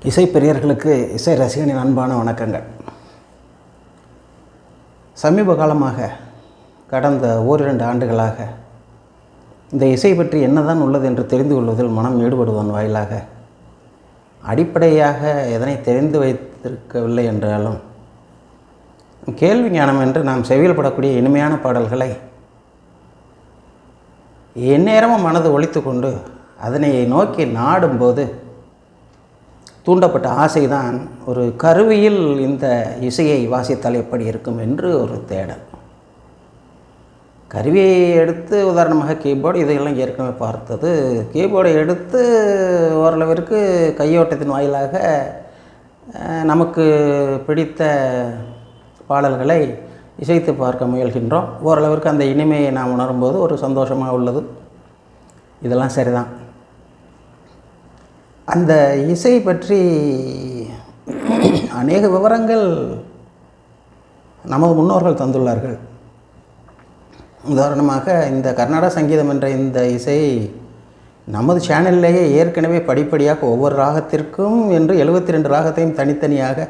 இசைப்பிரியர்களுக்கு இசை ரசிகனின் அன்பான வணக்கங்கள். சமீப காலமாக கடந்த ஓரிரண்டு ஆண்டுகளாக இந்த இசை பற்றி என்னதான் உள்ளது என்று தெரிந்து கொள்வதில் மனம் ஈடுபடுவதன் வாயிலாக அடிப்படையாக எதனை தெரிந்து வைத்திருக்கவில்லை என்றாலும் கேள்வி ஞானம் என்று நாம் செவியில் படக்கூடிய இனிமையான பாடல்களை எந்நேரமும் மனது ஒலித்து கொண்டு அதனை நோக்கி நாடும்போது தூண்டப்பட்ட ஆசைதான் ஒரு கருவியில் இந்த இசையை வாசித்தால் எப்படி இருக்கும் என்று ஒரு தேடல். கருவியை எடுத்து உதாரணமாக கீபோர்டு, இதையெல்லாம் ஏற்கனவே பார்த்தது. கீபோர்டை எடுத்து ஓரளவிற்கு கையோட்டத்தின் வாயிலாக நமக்கு பிடித்த பாடல்களை இசைத்து பார்க்க முயல்கின்றோம். ஓரளவிற்கு அந்த இனிமையை நாம் உணரும்போது ஒரு சந்தோஷமாக உள்ளது. இதெல்லாம் சரிதான். அந்த இசை பற்றி அநேக விவரங்கள் நமது முன்னோர்கள் தந்துள்ளார்கள். உதாரணமாக இந்த கர்நாடக சங்கீதம் என்ற இந்த இசை நமது சேனல்லேயே ஏற்கனவே படிப்படியாக ஒவ்வொரு ராகத்திற்கும் என்று 72 ராகத்தையும் தனித்தனியாக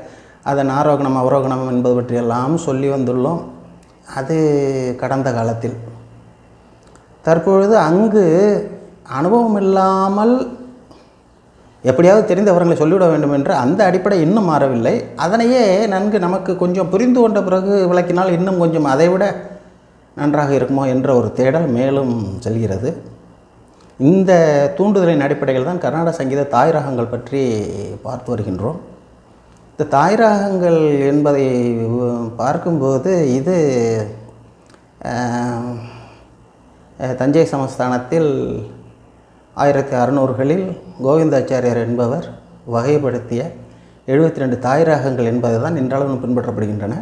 அதன் ஆரோகணம் அவரோகணம் என்பது பற்றியெல்லாம் சொல்லி வந்துள்ளோம். அது கடந்த காலத்தில். தற்பொழுது அங்கு அனுபவம் இல்லாமல் எப்படியாவது தெரிந்த விவரங்களை சொல்லிவிட வேண்டும் என்று அந்த அடிப்படை இன்னும் மாறவில்லை. அதனையே நன்கு நமக்கு கொஞ்சம் புரிந்து கொண்ட பிறகு விளக்கினால் இன்னும் கொஞ்சம் அதைவிட நன்றாக இருக்குமோ என்ற ஒரு தேடல் மேலும் செல்கிறது. இந்த தூண்டுதலின் அடிப்படையில் தான் கர்நாடக சங்கீத தாய் ராகங்கள் பற்றி பார்த்து வருகின்றோம். இந்த தாய் ராகங்கள் என்பதை பார்க்கும்போது இது தஞ்சை சமஸ்தானத்தில் 1600களில் கோவிந்தாச்சாரியார் என்பவர் வகைப்படுத்திய 72 தாய் ராகங்கள் என்பது தான் இன்றளவும் பின்பற்றப்படுகின்றன.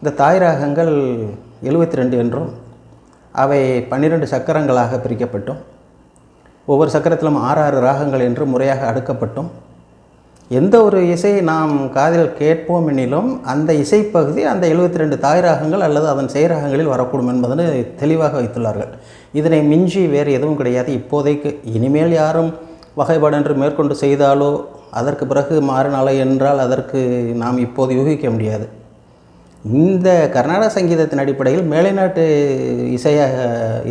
இந்த தாய் ராகங்கள் 72 என்றும் அவை 12 சக்கரங்களாக பிரிக்கப்பட்டும் ஒவ்வொரு சக்கரத்திலும் 6 ராகங்கள் என்று முறையாக அடுக்கப்பட்டும் எந்த ஒரு இசையை நாம் காதில் கேட்போம் எனிலும் அந்த இசைப்பகுதி அந்த 72 தாய் ராகங்கள் அல்லது அதன் செயராகங்களில் வரக்கூடும் என்பதனை தெளிவாக வைத்துள்ளார்கள். இதனை மிஞ்சி வேறு எதுவும் கிடையாது. இப்போதைக்கு இனிமேல் யாரும் வகைப்பாடு என்று மேற்கொண்டு செய்தாலோ அதற்கு பிறகு மாறினாலோ என்றால் அதற்கு நாம் இப்போது யூகிக்க முடியாது. இந்த கர்நாடக சங்கீதத்தின் அடிப்படையில் மேலை நாட்டு இசையாக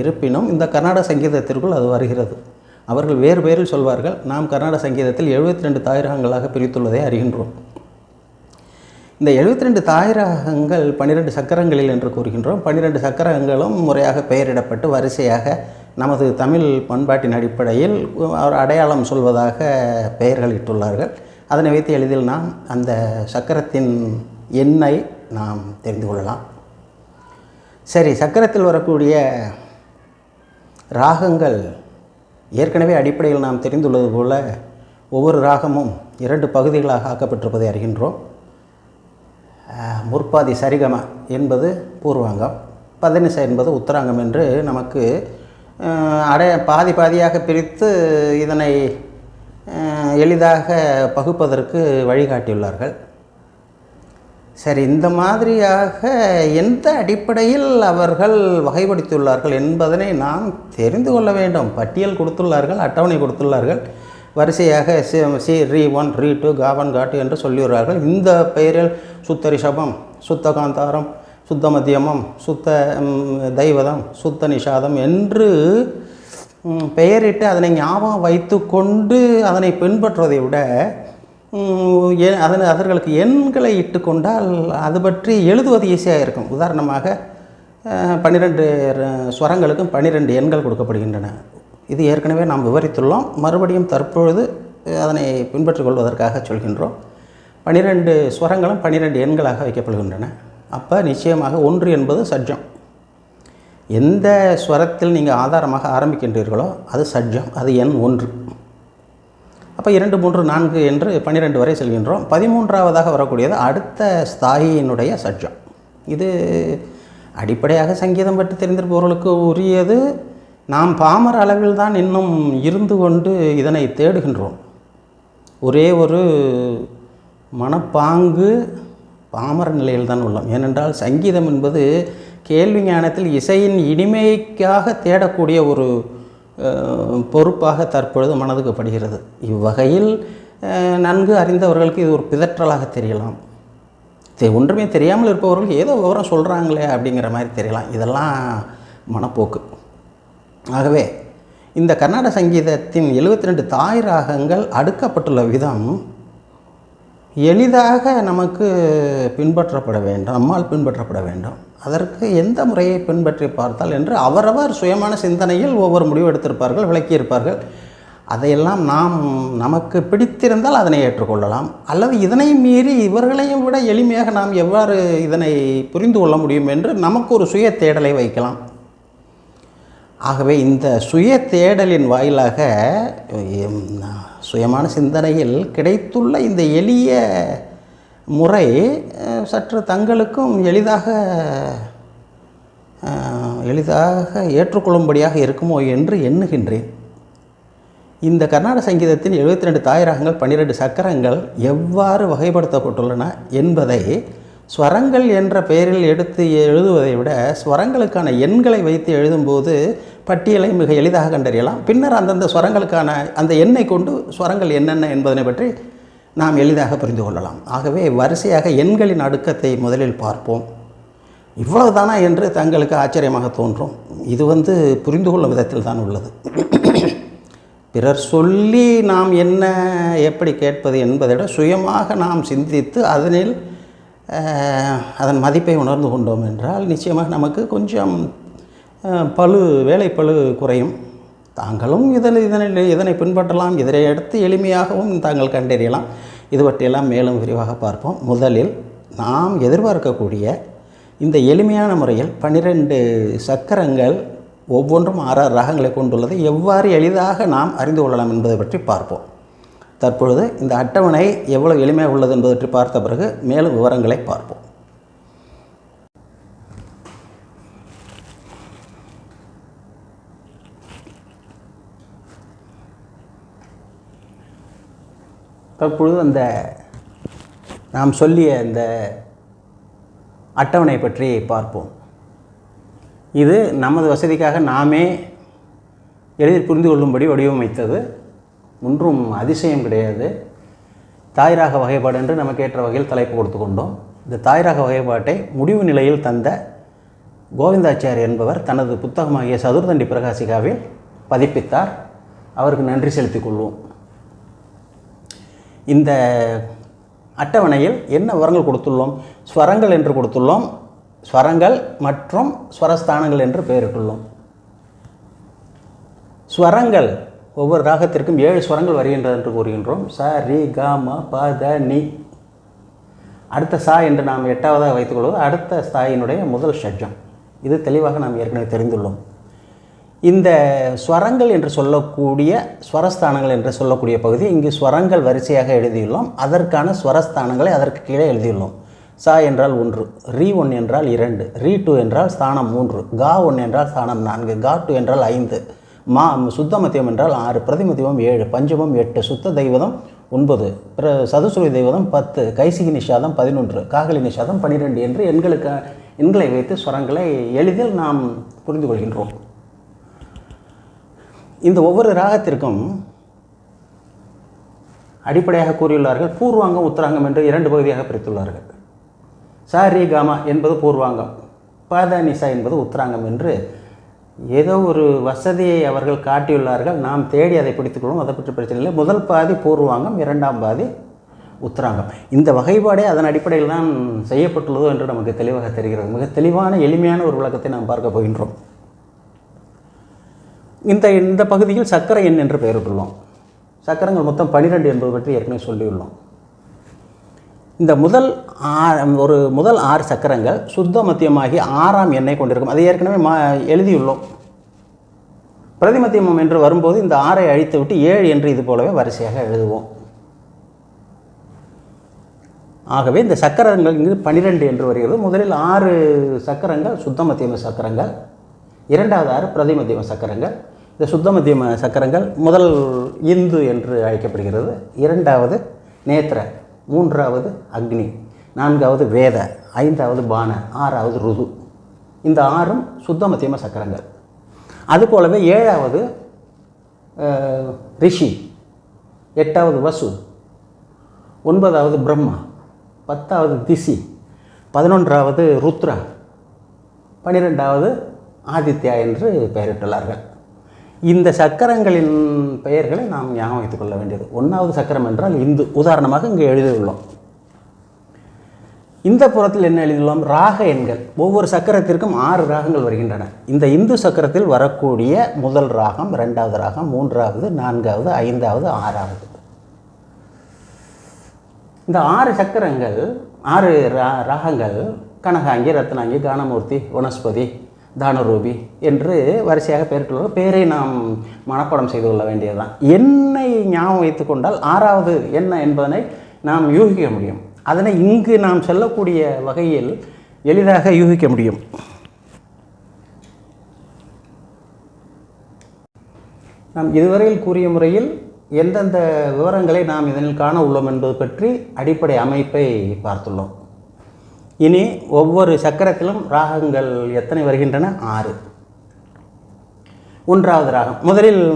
இருப்பினும் இந்த கர்நாடக சங்கீதத்திற்குள் அது வருகிறது. அவர்கள் வேறு பேரில் சொல்வார்கள். நாம் கர்நாடக சங்கீதத்தில் 72 தாய் ராகங்களாக பிரித்துள்ளதை அறிகின்றோம். இந்த 72 தாய் ராகங்கள் 12 சக்கரங்களில் என்று கூறுகின்றோம். 12 சக்கரங்களும் முறையாக பெயரிடப்பட்டு வரிசையாக நமது தமிழ் பண்பாட்டின் அடிப்படையில் அவர் அடையாளம் சொல்வதாக பெயர்கள் இட்டுள்ளார்கள். அதனை வைத்து எளிதில் நாம் அந்த சக்கரத்தின் எண்ணை நாம் தெரிந்து கொள்ளலாம். சரி, சக்கரத்தில் வரக்கூடிய ராகங்கள் ஏற்கனவே அடிப்படையில் நாம் தெரிந்துள்ளது போல ஒவ்வொரு ராகமும் 2 பகுதிகளாக ஆக்கப்பட்டிருப்பதை அறிகின்றோம். முற்பாதி சரிகம என்பது பூர்வாங்கம், பதனிச என்பது உத்தராங்கம் என்று நமக்கு பாதியாக பிரித்து இதனை எளிதாக பகுப்பதற்கு வழிகாட்டியுள்ளார்கள். சரி, இந்த மாதிரியாக எந்த அடிப்படையில் அவர்கள் வகைப்படுத்தியுள்ளார்கள் என்பதனை நாம் தெரிந்து கொள்ள வேண்டும். பட்டியல் கொடுத்துள்ளார்கள், அட்டவணை கொடுத்துள்ளார்கள். வரிசையாக சி ரீ 1 ரீ 2 காவன் காட்டு என்று சொல்லியுள்ளார்கள். இந்த பெயரில் சுத்த ரிஷபம், சுத்த காந்தாரம், சுத்த மத்தியமம், சுத்த தைவதம், சுத்த நிஷாதம் என்று பெயரிட்டு அதனை ஞாபகம் வைத்து கொண்டு அதனை பின்பற்றுவதை விட அதற்கு எண்களை இட்டு கொண்டால் அது பற்றி எழுதுவது ஈஸியாக இருக்கும். உதாரணமாக 12 ஸ்வரங்களுக்கும் 12 எண்கள் கொடுக்கப்படுகின்றன. இது ஏற்கனவே நாம் விவரித்துள்ளோம். மறுபடியும் தற்பொழுது அதனை பின்பற்றிக் கொள்வதற்காக சொல்கின்றோம். 12 ஸ்வரங்களும் 12 எண்களாக வைக்கப்படுகின்றன. அப்போ நிச்சயமாக 1 என்பது சட்ஜம். எந்த ஸ்வரத்தில் நீங்கள் ஆதாரமாக ஆரம்பிக்கின்றீர்களோ அது சட்ஜம், அது எண் 1. அப்போ 2, 3, 4 என்று 12 வரை செல்கின்றோம். 13ஆவதாக வரக்கூடியது அடுத்த ஸ்தாயினுடைய சட்ஜம். இது அடிப்படையாக சங்கீதம் பற்றி தெரிந்திருப்பவர்களுக்கு உரியது. நாம் பாமர அளவில் தான் இன்னும் இருந்து கொண்டு இதனை தேடுகின்றோம். ஒரே ஒரு மனப்பாங்கு பாமர நிலையில் தான் உள்ளோம். ஏனென்றால் சங்கீதம் என்பது கேள்வி ஞானத்தில் இசையின் இனிமைக்காக தேடக்கூடிய ஒரு பொறுப்பாக தற்பொழுது மனதுக்கு படுகிறது. இவ்வகையில் நன்கு அறிந்தவர்களுக்கு இது ஒரு பிதற்றலாக தெரியலாம். ஒன்றுமே தெரியாமல் இருப்பவர்களுக்கு ஏதோ விவரம் சொல்கிறாங்களே அப்படிங்கிற மாதிரி தெரியலாம். இதெல்லாம் மனப்போக்கு. ஆகவே இந்த கர்நாடக சங்கீதத்தின் 72 தாய் ராகங்கள் அடுக்கப்பட்டுள்ள விதம் எளிதாக நமக்கு பின்பற்றப்பட வேண்டும், நம்மால் பின்பற்றப்பட வேண்டும். அதற்கு எந்த முறையை பின்பற்றி பார்த்தால் என்று அவரவர் சுயமான சிந்தனையில் ஒவ்வொரு முடிவு எடுத்திருப்பார்கள், விளக்கியிருப்பார்கள். அதையெல்லாம் நமக்கு பிடித்திருந்தால் அதனை ஏற்றுக்கொள்ளலாம். அல்லது இதனை மீறி இவர்களையும் விட எளிமையாக நாம் எவ்வாறு இதனை புரிந்து கொள்ள முடியும் என்று நமக்கு ஒரு சுய தேடலை வைக்கலாம். ஆகவே இந்த சுய தேடலின் வாயிலாக சுயமான சிந்தனையில் கிடைத்துள்ள இந்த எளிய முறை சற்று தங்களுக்கும் எளிதாக ஏற்றுக்கொள்ளும்படியாக இருக்குமோ என்று எண்ணுகின்றேன். இந்த கர்நாடக சங்கீதத்தின் 72 தாய் ராகங்கள் 12 சக்கரங்கள் எவ்வாறு வகைப்படுத்தப்பட்டுள்ளன என்பதை ஸ்வரங்கள் என்ற பெயரில் எடுத்து எழுதுவதை விட ஸ்வரங்களுக்கான எண்களை வைத்து எழுதும்போது பட்டியலை மிக எளிதாக கண்டறியலாம். பின்னர் அந்தந்த ஸ்வரங்களுக்கான அந்த எண்ணை கொண்டு ஸ்வரங்கள் என்னென்ன என்பதனை பற்றி நாம் எளிதாக புரிந்து கொள்ளலாம். ஆகவே வரிசையாக எண்களின் அடுக்கத்தை முதலில் பார்ப்போம். இவ்வளவுதானா என்று தங்களுக்கு ஆச்சரியமாக தோன்றும். இது புரிந்து கொள்ளும் விதத்தில் தான் உள்ளது. பிறர் சொல்லி நாம் என்ன எப்படி கேட்பது என்பதை விட சுயமாக நாம் சிந்தித்து அதன் மதிப்பை உணர்ந்து கொண்டோம் என்றால் நிச்சயமாக நமக்கு கொஞ்சம் வேலைப்பளு குறையும். தாங்களும் இதனை பின்பற்றலாம். இதனை எடுத்து எளிமையாகவும் தாங்கள் கண்டறியலாம். இது பற்றியெல்லாம் மேலும் விரிவாக பார்ப்போம். முதலில் நாம் எதிர்பார்க்கக்கூடிய இந்த எளிமையான முறையில் 12 சக்கரங்கள் ஒவ்வொன்றும் 6 ராகங்களை கொண்டுள்ளதை எவ்வாறு எளிதாக நாம் அறிந்து கொள்ளலாம் என்பதை பற்றி பார்ப்போம். தற்பொழுது இந்த அட்டவணை எவ்வளவு எளிமையாக உள்ளது என்பதை பற்றி பார்த்த பிறகு மேலும் விவரங்களை பார்ப்போம். தற்பொழுது நாம் சொல்லிய இந்த அட்டவணை பற்றி பார்ப்போம். இது நமது வசதிக்காக நாமே எளிதில் புரிந்து கொள்ளும்படி வடிவமைத்தது. ஒன்றும் அதிசயம் கிடையாது. தாய்ராக வகைப்பாடு என்று நமக்கு ஏற்ற வகையில் தலைப்பு கொடுத்து கொண்டோம். இந்த தாய்ராக வகைப்பாட்டை முடிவு நிலையில் தந்த கோவிந்தாச்சாரி என்பவர் தனது புத்தகமாகிய சதுர்தண்டி பிரகாசிகாவில் பதிப்பித்தார். அவருக்கு நன்றி செலுத்திக் கொள்வோம். இந்த அட்டவணையில் என்ன விவரங்கள் கொடுத்துள்ளோம்? ஸ்வரங்கள் என்று கொடுத்துள்ளோம். ஸ்வரங்கள் மற்றும் ஸ்வரஸ்தானங்கள் என்று பெயரிட்டுள்ளோம். ஸ்வரங்கள் ஒவ்வொரு ராகத்திற்கும் 7 ஸ்வரங்கள் வருகின்றது என்று கூறுகின்றோம். ச, ரி, க, ம, ப, த, நி. அடுத்த சா என்று நாம் 8வதாக வைத்துக்கொள்வது அடுத்த ஸ்தாயினுடைய முதல் ஷட்ஜம். இது தெளிவாக நாம் ஏற்கனவே தெரிந்துள்ளோம். இந்த ஸ்வரங்கள் என்று சொல்லக்கூடிய ஸ்வரஸ்தானங்கள் என்று சொல்லக்கூடிய பகுதி இங்கு ஸ்வரங்கள் வரிசையாக எழுதியுள்ளோம். அதற்கான ஸ்வரஸ்தானங்களை அதற்கு கீழே எழுதியுள்ளோம். சா என்றால் 1, ரீ 1 என்றால் 2, ரீ 2 என்றால் ஸ்தானம் 3, கா 1 என்றால் ஸ்தானம் 4, கா 2 என்றால் 5, சுத்த மத்தியம் என்றால் 6, பிரதிமத்தியம் 7, பஞ்சமம் 8, சுத்த தெய்வதம் 9, சதுசுரி தெய்வதம் 10, கைசிகி நிஷாதம் 11, காகலி நிஷாதம் 12 என்று எண்களை வைத்து ஸ்வரங்களை எளிதில் நாம் புரிந்து கொள்கின்றோம். இந்த ஒவ்வொரு ராகத்திற்கும் அடிப்படையாக கூறியுள்ளார்கள். பூர்வாங்கம், உத்தராங்கம் என்று 2 பகுதியாக பிரித்துள்ளார்கள். சாரி காமா என்பது பூர்வாங்கம், பாத நிசா என்பது உத்தராங்கம் என்று ஏதோ ஒரு வசதியை அவர்கள் காட்டியுள்ளார்கள். நாம் தேடி அதை பிடித்துக்கொள்வோம். அதை பற்றி பிரச்சனை இல்லை. முதல் பாதி பூர்வாங்கம், 2ஆம் பாதி உத்தராங்கம். இந்த வகைப்பாடே அதன் அடிப்படையில் தான் செய்யப்பட்டுள்ளதோ என்று நமக்கு தெளிவாக தெரிகிறது. மிக தெளிவான எளிமையான ஒரு விளக்கத்தை நாம் பார்க்க போகின்றோம். இந்த பகுதியில் சக்கர எண் என்று பெயரிட்டுள்ளோம். சக்கரங்கள் மொத்தம் 12 என்பது பற்றி ஏற்கனவே சொல்லியுள்ளோம். இந்த முதல் 6 சக்கரங்கள் சுத்த மத்தியமாகி 6ஆம் எண்ணை கொண்டிருக்கும். அதை ஏற்கனவே எழுதியுள்ளோம். பிரதிமத்தியமம் என்று வரும்போது இந்த 6ஐ அழித்து விட்டு 7 என்று இது போலவே வரிசையாக எழுதுவோம். ஆகவே இந்த சக்கரங்கள் இங்கு 12 என்று வருகிறது. முதலில் 6 சக்கரங்கள் சுத்த மத்தியம சக்கரங்கள், 2வது 6 பிரதிமத்தியம சக்கரங்கள். இந்த சுத்த மத்தியம சக்கரங்கள் முதல் இந்து என்று அழைக்கப்படுகிறது, 2வது நேத்திர, 3வது அக்னி, 4வது வேத, 5வது பான, 6வது ருது. இந்த 6ம் சுத்த மத்தியம சக்கரங்கள். அதுபோலவே 7வது ரிஷி, 8வது வசு, 9வது பிரம்மா, 10வது திசி, 11வது ருத்ரா, 12வது ஆதித்யா என்று பெயரிட்டுள்ளார்கள். இந்த சக்கரங்களின் பெயர்களை நாம் ஞாபகம் வைத்துக் கொள்ள வேண்டியது. 1வது சக்கரம் என்றால் இந்து. உதாரணமாக இங்கே எழுதியுள்ளோம். இந்த புறத்தில் என்ன எழுதியுள்ளோம்? ராக எண்கள். ஒவ்வொரு சக்கரத்திற்கும் 6 ராகங்கள் வருகின்றன. இந்த இந்து சக்கரத்தில் வரக்கூடிய முதல் ராகம், 2வது ராகம், 3வது, 4வது, 5வது, 6வது. இந்த 6 சக்கரங்கள், 6 ராகங்கள் கனகாங்கி, ரத்னாங்கி, கானமூர்த்தி, வனஸ்பதி, தானரூபி என்று வரிசையாக பெயரிட்டுள்ள பெயரை நாம் மனப்பாடம் செய்து கொள்ள வேண்டியதுதான். எண்ணை ஞாபகம் வைத்து கொண்டால் 6வது என்ன என்பதனை நாம் யூகிக்க முடியும். அதனை இங்கு நாம் சொல்லக்கூடிய வகையில் எளிதாக யூகிக்க முடியும். நாம் இதுவரையில் கூறிய முறையில் எந்தெந்த விவரங்களை நாம் இதனில் காண உள்ளோம் என்பது பற்றி அடிப்படை அமைப்பை பார்த்துள்ளோம். இனி ஒவ்வொரு சக்கரத்திலும் ராகங்கள் எத்தனை வருகின்றன? 6. 1வது ராகம்.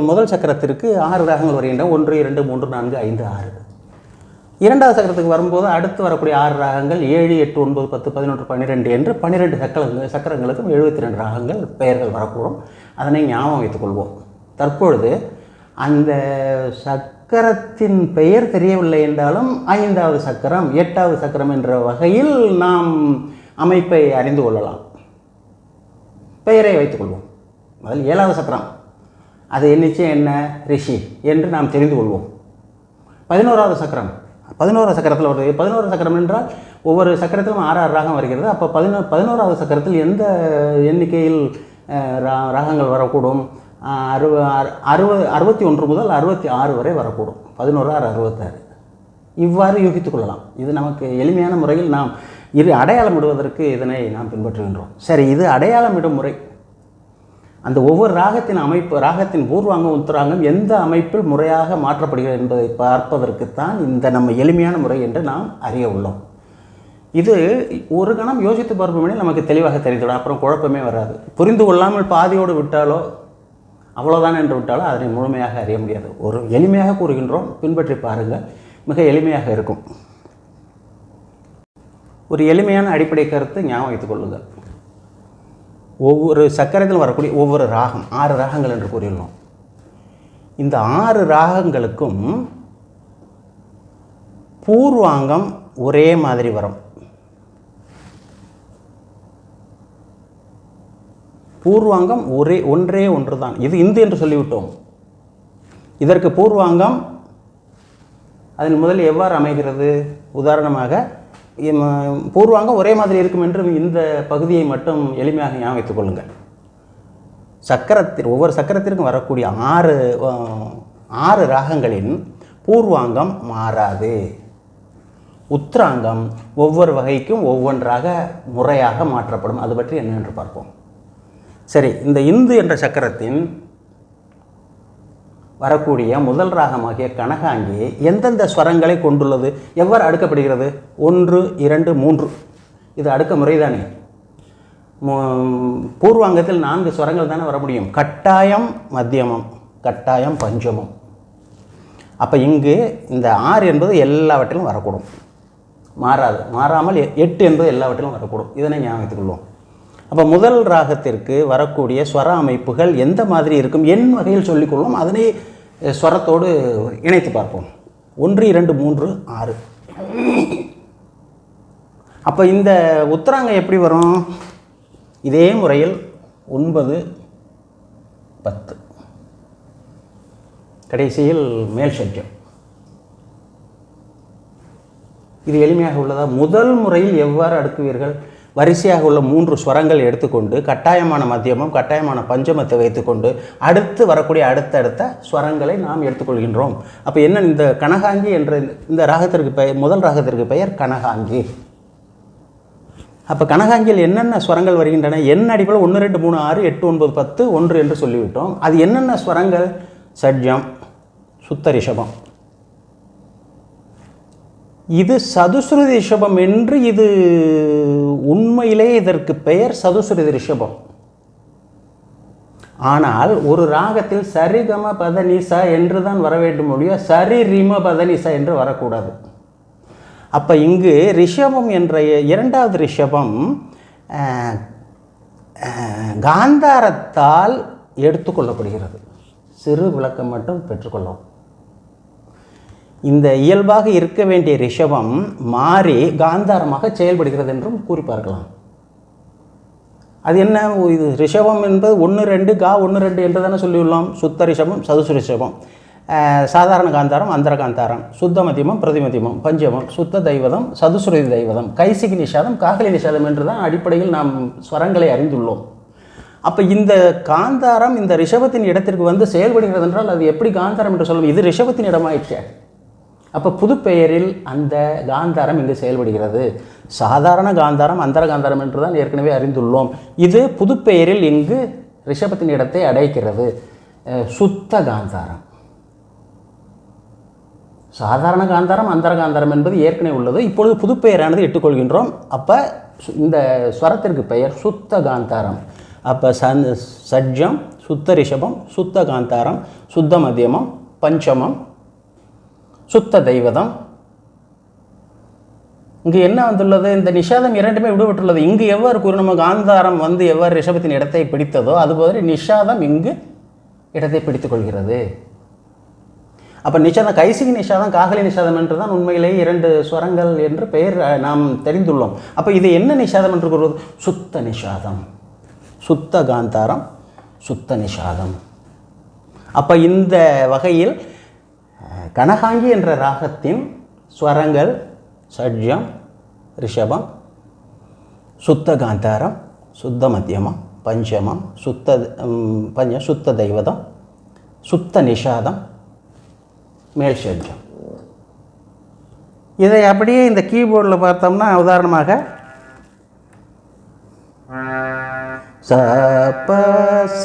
முதல் சக்கரத்திற்கு 6 ராகங்கள் வருகின்றன. 1, 2, 3, 4, 5, 6. 2வது சக்கரத்துக்கு வரும்போது அடுத்து வரக்கூடிய 6 ராகங்கள் 7, 8, 9, 10, 11, 12 என்று 12 சக்கரங்களுக்கும் 72 ராகங்கள் பெயர்கள் வரக்கூடும். அதனை ஞாபகம் வைத்துக் கொள்வோம். தற்பொழுது அந்த சக்கரத்தின் பெயர் தெரியவில்லை என்றாலும் 5வது சக்கரம், 8வது சக்கரம் என்ற வகையில் நாம் அமைப்பை அறிந்து கொள்ளலாம். பெயரை வைத்துக்கொள்வோம். முதல் 7வது சக்கரம், அது நிச்சயம் என்ன? ரிஷி என்று நாம் தெரிந்து கொள்வோம். 11வது சக்கரம், 11வது சக்கரத்தில் வருது. 11வது சக்கரம் என்றால் ஒவ்வொரு சக்கரத்திலும் 6 ராகம் வருகிறது. அப்போ 11வது சக்கரத்தில் எந்த எண்ணிக்கையில் ராகங்கள் வரக்கூடும்? 61 முதல் 66 வரை வரக்கூடும். 11, 6, 66. இவ்வாறு யூகித்துக் கொள்ளலாம். இது நமக்கு எளிமையான முறையில் நாம் அடையாளமிடுவதற்கு இதனை நாம் பின்பற்றுகின்றோம். சரி, இது அடையாளமிடும் முறை. அந்த ஒவ்வொரு ராகத்தின் அமைப்பு, ராகத்தின் பூர்வாங்கம், உத்தராங்கம் எந்த அமைப்பில் முறையாக மாற்றப்படுகிறது என்பதை பார்ப்பதற்குத்தான் இந்த நம்ம எளிமையான முறை என்று நாம் அறிய உள்ளோம். இது ஒரு கணம் யோசித்து பார்ப்போமே நமக்கு தெளிவாக தெரிந்துவிடும். அப்புறம் குழப்பமே வராது. புரிந்து கொள்ளாமல் பாதியோடு விட்டாலோ, அவ்வளோதான் என்று விட்டாலோ அதனை முழுமையாக அறிய முடியாது. ஒரு எளிமையாக கூறுகின்றோம், பின்பற்றி பாருங்கள், மிக எளிமையாக இருக்கும். ஒரு எளிமையான அடிப்படை கருத்து ஞாபகம் வைத்துக் கொள்ளுங்கள். ஒவ்வொரு சக்கரத்தில் வரக்கூடிய ஒவ்வொரு ராகம் 6 ராகங்கள் என்று கூறியுள்ளோம். இந்த 6 ராகங்களுக்கும் பூர்வாங்கம் ஒரே மாதிரி வரும். பூர்வாங்கம் ஒன்றே தான். இது இந்து என்று சொல்லிவிட்டோம். இதற்கு பூர்வாங்கம் அதன் முதலில் எவ்வாறு அமைகிறது? உதாரணமாக பூர்வாங்கம் ஒரே மாதிரி இருக்கும் என்று இந்த பகுதியை மட்டும் எளிமையாக ஞாபகம் வைத்துக் கொள்ளுங்கள். ஒவ்வொரு சக்கரத்திற்கும் வரக்கூடிய 6 ராகங்களின் பூர்வாங்கம் மாறாது. உத்ராங்கம் ஒவ்வொரு வகைக்கும் ஒவ்வொன்றாக முறையாக மாற்றப்படும். அது பற்றி என்னவென்று பார்ப்போம். சரி, இந்த இந்து என்ற சக்கரத்தின் வரக்கூடிய முதல் ராகமாகிய கனகாங்கி எந்தெந்த ஸ்வரங்களை கொண்டுள்ளது? எவ்வாறு அடுக்கப்படுகிறது? 1, 2, 3. இது அடுக்க முறைதானே. பூர்வாங்கத்தில் 4 ஸ்வரங்கள் தானே வர முடியும். கட்டாயம் மத்தியமம், கட்டாயம் பஞ்சமம். அப்போ இங்கு இந்த 6 என்பது எல்லாவற்றிலும் வரக்கூடும், மாறாது. மாறாமல் 8 என்பது எல்லாவற்றிலும் வரக்கூடும். இதனை ஞாபகம் வைத்துக் கொள்வோம். அப்போ முதல் ராகத்திற்கு வரக்கூடிய ஸ்வர அமைப்புகள் எந்த மாதிரி இருக்கும்? என் வகையில் சொல்லிக்கொள்வோம். அதனை ஸ்வரத்தோடு இணைத்து பார்ப்போம். 1, 2, 3, 6. அப்போ இந்த உத்தராங்கம் எப்படி வரும்? இதே முறையில் 9, 10. கடைசியில் மேல் ஷட்ஜம். இது எளிமையாக உள்ளதா? முதல் முறையில் எவ்வாறு அடுக்குவீர்கள்? வரிசையாக உள்ள 3 ஸ்வரங்கள் எடுத்துக்கொண்டு கட்டாயமான மத்தியமும் கட்டாயமான பஞ்சமத்தை வைத்துக்கொண்டு அடுத்து வரக்கூடிய அடுத்தடுத்த ஸ்வரங்களை நாம் எடுத்துக்கொள்கின்றோம். அப்போ என்ன, இந்த கனகாங்கி என்ற இந்த ராகத்திற்கு பெயர், முதல் ராகத்திற்கு பெயர் கனகாங்கி. அப்போ கனகாங்கியில் என்னென்ன ஸ்வரங்கள் வருகின்றன? என் அடிப்படையில் 1, 2, 3, 6, 8, 9, 10, 1 என்று சொல்லிவிட்டோம். அது என்னென்ன ஸ்வரங்கள்? சட்ஜம், சுத்த ரிஷபம். இது சதுஸ்ருதி ரிஷபம் என்று, இது உண்மையிலே இதற்கு பெயர் சதுஸ்ருதி ரிஷபம். ஆனால் ஒரு ராகத்தில் சரிகம பதனிசா என்று தான் வர வேண்டும், ஒழிய சரி ரிம பதனிசா என்று வரக்கூடாது. அப்போ இங்கு ரிஷபம் என்ற இரண்டாவது ரிஷபம் காந்தாரத்தால் எடுத்துக்கொள்ளப்படுகிறது. சிறு விளக்கம் மட்டும் பெற்றுக்கொள்ளும். இந்த இயல்பாக இருக்க வேண்டிய ரிஷபம் மாறி காந்தாரமாக செயல்படுகிறது என்றும் கூறி பார்க்கலாம். அது என்ன, இது ரிஷபம் என்பது 1 2 கா 1 2 என்று தானே சொல்லியுள்ளோம். சுத்த ரிஷபம், சதுசு ரிஷபம், சாதாரண காந்தாரம், அந்தர காந்தாரம், சுத்த மத்தியமம், பிரதிமத்தியமம், பஞ்சமம், சுத்த தெய்வதம், சதுசுருதி தெய்வதம், கைசிகி நிஷாதம், காகலி நிஷாதம் என்று தான் அடிப்படையில் நாம் ஸ்வரங்களை அறிந்துள்ளோம். அப்போ இந்த காந்தாரம் இந்த ரிஷபத்தின் இடத்திற்கு வந்து செயல்படுகிறது என்றால் அது எப்படி காந்தாரம் என்று சொல்லும்? இது ரிஷபத்தின் இடமாயிற்று. அப்போ புது பெயரில் அந்த காந்தாரம் இங்கு செயல்படுகிறது. சாதாரண காந்தாரம், அந்தர காந்தாரம் என்று தான் ஏற்கனவே அறிந்துள்ளோம். இது புது பெயரில் இங்கு ரிஷபத்தின் இடத்தை அடைக்கிறது. சுத்த காந்தாரம். சாதாரண காந்தாரம், அந்தர காந்தாரம் என்பது ஏற்கனவே உள்ளது. இப்பொழுது புதுப்பெயரானது இட்டுக்கொள்கின்றோம். அப்போ இந்த ஸ்வரத்திற்கு பெயர் சுத்த காந்தாரம். அப்போ சஜ்ஜம், சுத்த ரிஷபம், சுத்த காந்தாரம், சுத்த மத்தியமம், பஞ்சமம், சுத்த தெய்வதம். இங்கு என்ன வந்துள்ளது? இந்த நிஷாதம் இரண்டுமே விடுபட்டுள்ளது. இங்கு எவ்வாறு கூறணும்? காந்தாரம் வந்து எவ்வாறு ரிஷபத்தின் இடத்தை பிடித்ததோ அதுபோல நிஷாதம் இங்கு இடத்தை பிடித்துக் கொள்கிறது. அப்போ நிஷாதம் கைசிகி நிஷாதம், காகலி நிஷாதம் என்று தான் உண்மையிலேயே 2 ஸ்வரங்கள் என்று பெயர் நாம் தெரிந்துள்ளோம். அப்போ இது என்ன நிஷாதம் என்று கூறுவது? சுத்த நிஷாதம். சுத்த காந்தாரம், சுத்த நிஷாதம். அப்போ இந்த வகையில் கனகாங்கி என்ற ராகத்தின் ஸ்வரங்கள் சட்ஜம், ரிஷபம், சுத்த காந்தாரம், சுத்த மத்தியமம், பஞ்சமம், சுத்த தெய்வதம், சுத்த நிஷாதம், மேல் ஷட்ஜம். இதை அப்படியே இந்த கீபோர்டில் பார்த்தோம்னா உதாரணமாக ச ப ச,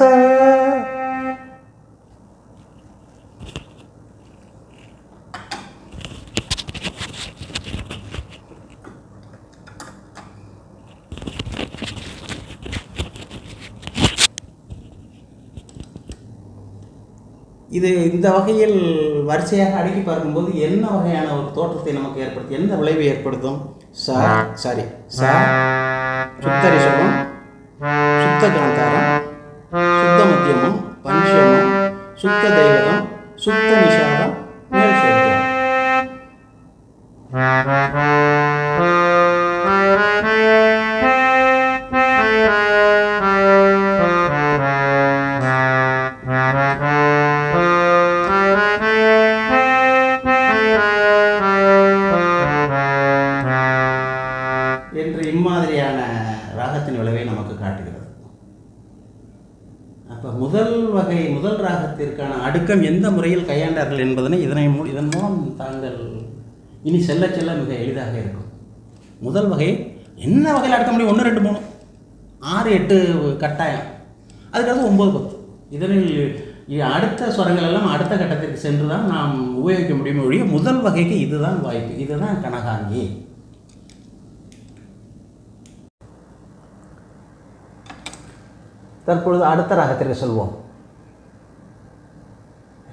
இது இந்த வகையில் வரிசையாக அடுக்கி பார்க்கும்போது என்ன வகையான ஒரு தோற்றத்தை நமக்கு ஏற்படுத்தும், என்ன விளைவை ஏற்படுத்தும்? சுத்த ரிஷபம், சுத்த காந்தாரம், சுத்த மத்தியமம், பஞ்சமம், சுத்த தெய்வதம், சுத்த நிஷாதம், மேல் ஷட்ஜம். என்று இம்மாதிரியான ராகத்தின் விளைவை நமக்கு காட்டுகிறது. அப்போ முதல் ராகத்திற்கான அடுக்கம் எந்த முறையில் கையாண்டார்கள் என்பதனை இதன் மூலம் தாங்கள் இனி செல்ல செல்ல மிக எளிதாக இருக்கும். முதல் வகை என்ன வகையில் அடுக்க முடியும்? 1 2 3 6 8 கட்டாயம். அதுக்கடுத்து 9 10. இதனில் அடுத்த ஸ்வரங்கள் எல்லாம் அடுத்த கட்டத்திற்கு சென்று தான் நாம் உபயோகிக்க முடியும். ஒழிய முதல் வகைக்கு இதுதான் வாய்ப்பு. இதுதான் கனகாங்கி. தற்பொழுது அடுத்த ராகத்திற்கு செல்வோம்.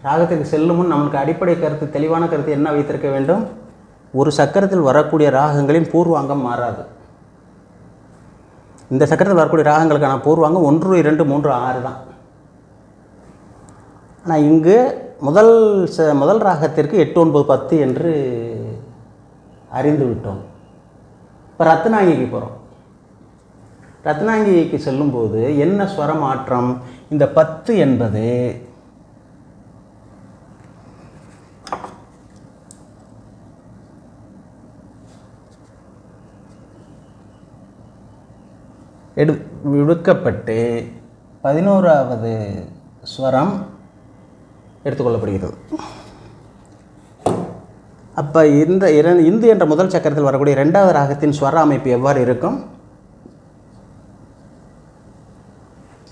ராகத்திற்கு செல்லும் முன் நம்மளுக்கு அடிப்படை கருத்து, தெளிவான கருத்து என்ன வைத்திருக்க வேண்டும்? ஒரு சக்கரத்தில் வரக்கூடிய ராகங்களின் பூர்வாங்கம் மாறாது. இந்த சக்கரத்தில் வரக்கூடிய ராகங்களுக்கான பூர்வாங்கம் 1 2 3 6 தான். ஆனால் இங்கு முதல் ராகத்திற்கு 8 9 10 என்று அறிந்து விட்டோம். இப்போ ரத்னாங்கிக்கு போகிறோம். ரத்னாங்கிக்கு செல்லும்போது என்ன ஸ்வர மாற்றம்? இந்த 10 என்பது விடுக்கப்பட்டு 11வது ஸ்வரம் எடுத்துக்கொள்ளப்படுகிறது. அப்போ இந்த இந்து என்ற முதல் சக்கரத்தில் வரக்கூடிய 2வது ராகத்தின் ஸ்வர அமைப்பு எவ்வாறு இருக்கும்?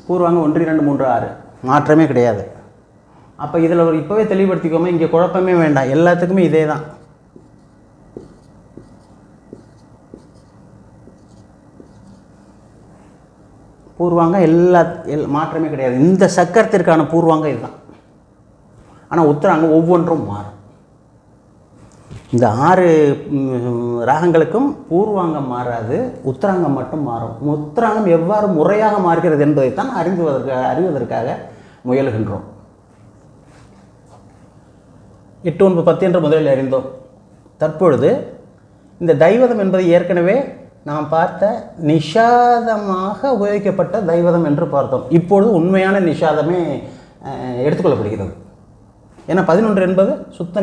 பூர்வாங்க 1 2 3 6, மாற்றமே கிடையாது. அப்போ இதில் ஒரு இப்போவே தெளிவுபடுத்திக்கோமே, இங்கே குழப்பமே வேண்டாம், எல்லாத்துக்குமே இதே தான். பூர்வாங்க மாற்றமே கிடையாது. இந்த சக்கரத்திற்கான பூர்வாங்க இதுதான். ஆனால் உத்தராங்க ஒவ்வொன்றும் மாறும். இந்த 6 ராகங்களுக்கும் பூர்வாங்கம் மாறாது, உத்தராங்கம் மட்டும் மாறும். உத்தராங்கம் எவ்வாறு முறையாக மாறுகிறது என்பதைத்தான் அறிவதற்காக முயலுகின்றோம். 8, 9, 10 என்று முதலில் அறிந்தோம். தற்பொழுது இந்த தைவதம் என்பது ஏற்கனவே நாம் பார்த்த நிஷாதமாக உபயோகிக்கப்பட்ட தைவதம் என்று பார்த்தோம். இப்பொழுது உண்மையான நிஷாதமே எடுத்துக்கொள்ளப்படுகிறது. ஏன்னா 11 என்பது சுத்த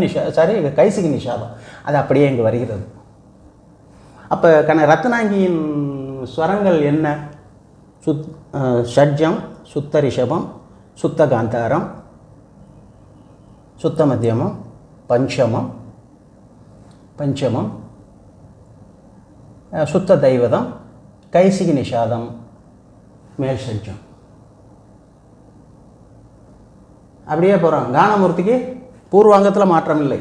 கைசிகி நிஷாதம், அது அப்படியே இங்கு வருகிறது. அப்போ ரத்னாங்கியின் ஸ்வரங்கள் என்ன? ஷட்ஜம், சுத்த ரிஷபம், சுத்த காந்தாரம், சுத்த மத்தியமம், பஞ்சமம், சுத்த தைவதம், கைசிகி நிஷாதம், மேல் ஷட்ஜம். அப்படியே போகிறோம். கானமூர்த்திக்கு பூர்வாங்கத்தில் மாற்றம் இல்லை.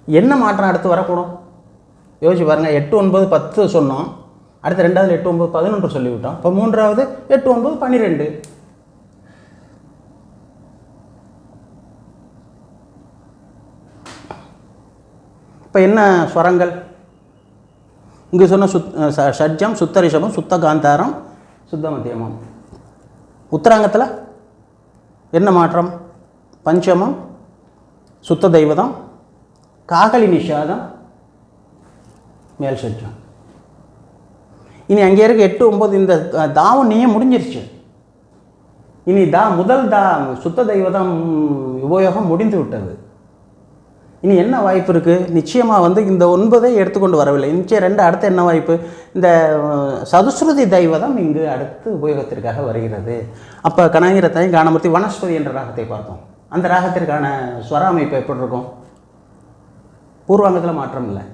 என்ன மாற்றம் அடுத்து வரக்கூடும்? யோசிச்சு பாருங்கள். 8, 9, 10 சொன்னோம். அடுத்து 2வது 8, 9, 11 சொல்லிவிட்டோம். இப்போ 3வது 8, 9, 12. இப்போ என்ன ஸ்வரங்கள்? இங்கே சொன்ன ஷட்ஜம், சுத்த ரிஷபம், சுத்த காந்தாரம், சுத்த மத்தியமம். உத்தராங்கத்தில் என்ன மாற்றம்? பஞ்சமம், சுத்த தெய்வதம், காகலி நிஷாதம், மேல் ஷட்ஜம். இனி அங்கே இருக்க 8, 9 இந்த தாவம் நீயே முடிஞ்சிருச்சு. இனி முதல் சுத்த தெய்வதம் உபயோகம் முடிந்து விட்டது. இனி என்ன வாய்ப்பு இருக்குது? நிச்சயமாக இந்த 9ஐ எடுத்துக்கொண்டு வரவில்லை. நிச்சயம் 2 அடுத்து என்ன வாய்ப்பு? இந்த சதுஸ்ருதி தெய்வதம் இங்கு அடுத்து உபயோகத்திற்காக வருகிறது. அப்போ கனகரத்தை கானமூர்த்தி வனஸ்பதி என்ற ராகத்தை பார்த்தோம். அந்த ராகத்திற்கான ஸ்வர அமைப்பு எப்படி இருக்கும்? பூர்வாங்கத்தில் மாற்றம் இல்லை.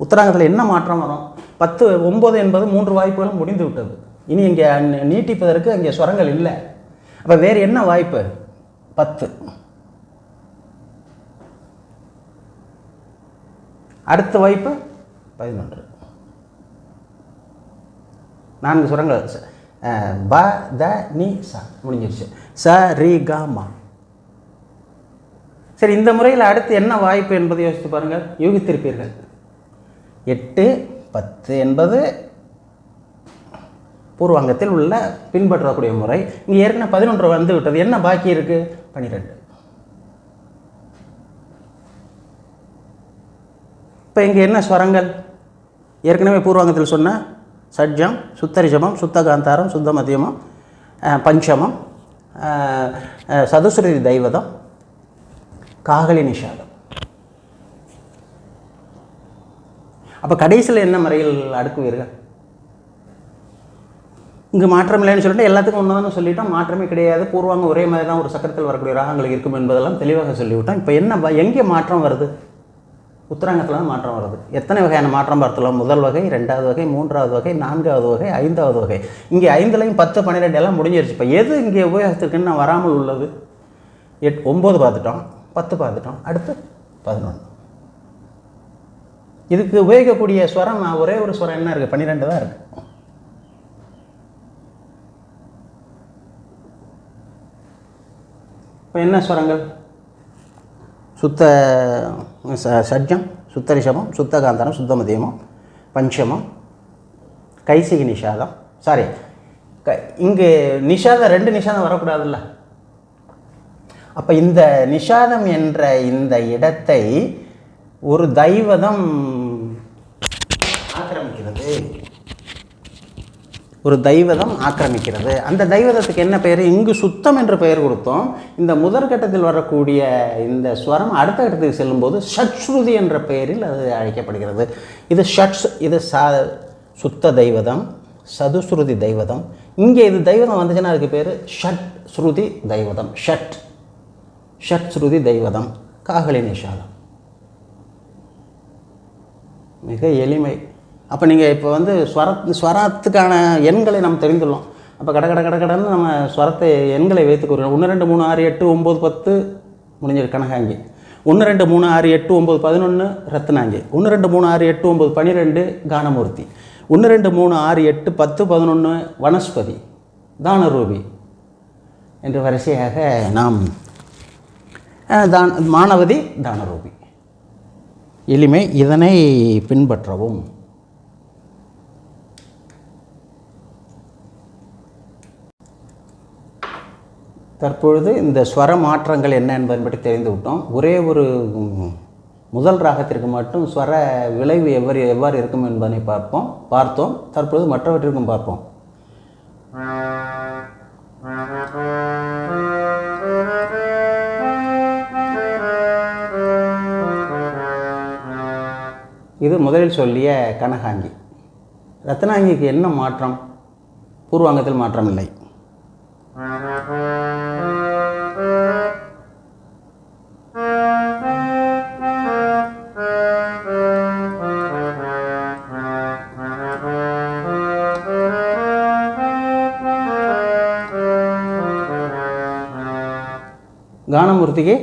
உத்தராங்கத்தில் என்ன மாற்றம் வரும்? 10, 9 என்பது 3 வாய்ப்புகளும் முடிந்து விட்டது. இனி இங்கே நீட்டிப்பதற்கு அங்கே ஸ்வரங்கள் இல்லை. அப்போ வேறு என்ன வாய்ப்பு? 10. அடுத்த வாய்ப்பு 11. 4 சுரங்கள் ப த நி ச முடிஞ்சிருச்சு. ச ரி க மா. சரி, இந்த முறையில் அடுத்து என்ன வாய்ப்பு என்பதை யோசித்து பாருங்கள், யூகித்திருப்பீர்கள். 8, 10 என்பது பூர்வாங்கத்தில் உள்ள பின்பற்றக்கூடிய முறை. இங்கே ஏற்கனவே 11 வந்து விட்டது. என்ன பாக்கி இருக்குது? 12. இப்போ இங்கே என்ன ஸ்வரங்கள்? ஏற்கனவே பூர்வாங்கத்தில் சொன்ன ஷட்ஜம், சுத்த ரிஷபம், சுத்த காந்தாரம், சுத்த மத்தியமம், பஞ்சமம், சதுஸ்ருதி தெய்வதம், காகலி நிஷாதம். அப்போ கடைசியில் என்ன முறையில் அடுக்குவீர்கள்? இங்கே மாற்றம் இல்லைன்னு சொல்லிட்டு எல்லாத்துக்கும் ஒன்று தான் சொல்லிட்டோம். மாற்றமே கிடையாது. பூர்வாங்க ஒரே மாதிரி தான் ஒரு சக்கரத்தில் வரக்கூடிய ராகங்கள் இருக்கும் என்பதெல்லாம் தெளிவாக சொல்லிவிட்டோம். இப்போ என்ன எங்கே மாற்றம் வருது? உத்தராங்கத்தில் தான் மாற்றம் வருது. எத்தனை வகையான மாற்றம் பார்த்தலாம்? முதல் வகை, 2வது வகை, 3வது வகை, 4வது வகை, 5வது வகை. இங்கே 5லையும் 10, 12 எல்லாம் முடிஞ்சிருச்சு. இப்போ எது இங்கே உபயோகத்திற்குன்னு நான் வராமல் உள்ளது? 9 பார்த்துட்டோம், 10 பார்த்துட்டோம், அடுத்து 11. இதுக்கு உபயோகிக்கக்கூடிய ஸ்வரம் ஒரே ஒரு ஸ்வரம் என்ன இருக்குது? 12 தான் இருக்குது. இப்போ என்ன ஸ்வரங்கள்? சுத்த ஷட்ஜம், சுத்த ரிஷபம், சுத்த காந்தாரம், சுத்த மத்தியமம், பஞ்சமம், கைசிகி நிஷாதம். சாரி, இங்கு நிஷாதம் 2 நிஷாதம் வரக்கூடாதுல்ல. அப்போ இந்த நிஷாதம் என்ற இந்த இடத்தை ஒரு தெய்வதம் ஆக்கிரமிக்கிறது. ஒரு தெய்வதம் ஆக்கிரமிக்கிறது. அந்த தெய்வதத்துக்கு என்ன பெயர்? இங்கு சுத்தம் என்று பெயர் கொடுத்தோம். இந்த முதற்கட்டத்தில் வரக்கூடிய இந்த ஸ்வரம் அடுத்த கட்டத்துக்கு செல்லும்போது ஷட்ஸ்ருதி என்ற பெயரில் அது அழைக்கப்படுகிறது. இது இது சுத்த தெய்வதம், சதுஸ்ருதி தெய்வதம். இங்கே இது தெய்வதம் வந்துச்சுன்னா அதுக்கு பேர் ஷட் ஸ்ருதி தெய்வதம். ஷட் ஸ்ருதி தெய்வதம், காகலி நிஷாதம். மிக எளிமை. அப்போ நீங்கள் இப்போ ஸ்வரத்துக்கான எண்களை நம்ம தெரிந்துள்ளோம். அப்போ கடன்னு நம்ம ஸ்வரத்தை எண்களை வைத்துக்கிறோம். 1, 2, 3, 6, 8, 9, 10 முடிஞ்சது கனகாங்கி. 1, 2, 3, 6, 8, 9, 11 ரத்னாங்கி. 1, 2, 3, 6, 8, 9, 12 கானமூர்த்தி. 1, 2, 3, 6, 8, 10, 11 வனஸ்பதி, தானரூபி என்று வரிசையாக நாம் மானவதி, தானரூபி எளிமை. இதனை பின்பற்றவும். தற்பொழுது இந்த ஸ்வர மாற்றங்கள் என்ன என்பதை பற்றி தெரிந்து விட்டோம். ஒரே ஒரு முதல் ராகத்திற்கு மட்டும் ஸ்வர விளைவு எவ்வாறு இருக்கும் என்பதை பார்த்தோம். தற்பொழுது மற்றவற்றிற்கும் பார்ப்போம். இது முதலில் சொல்லிய கனகாங்கி. ரத்னாங்கிக்கு என்ன மாற்றம்? பூர்வாங்கத்தில் மாற்றம் இல்லை. கானமூர்த்திக்கு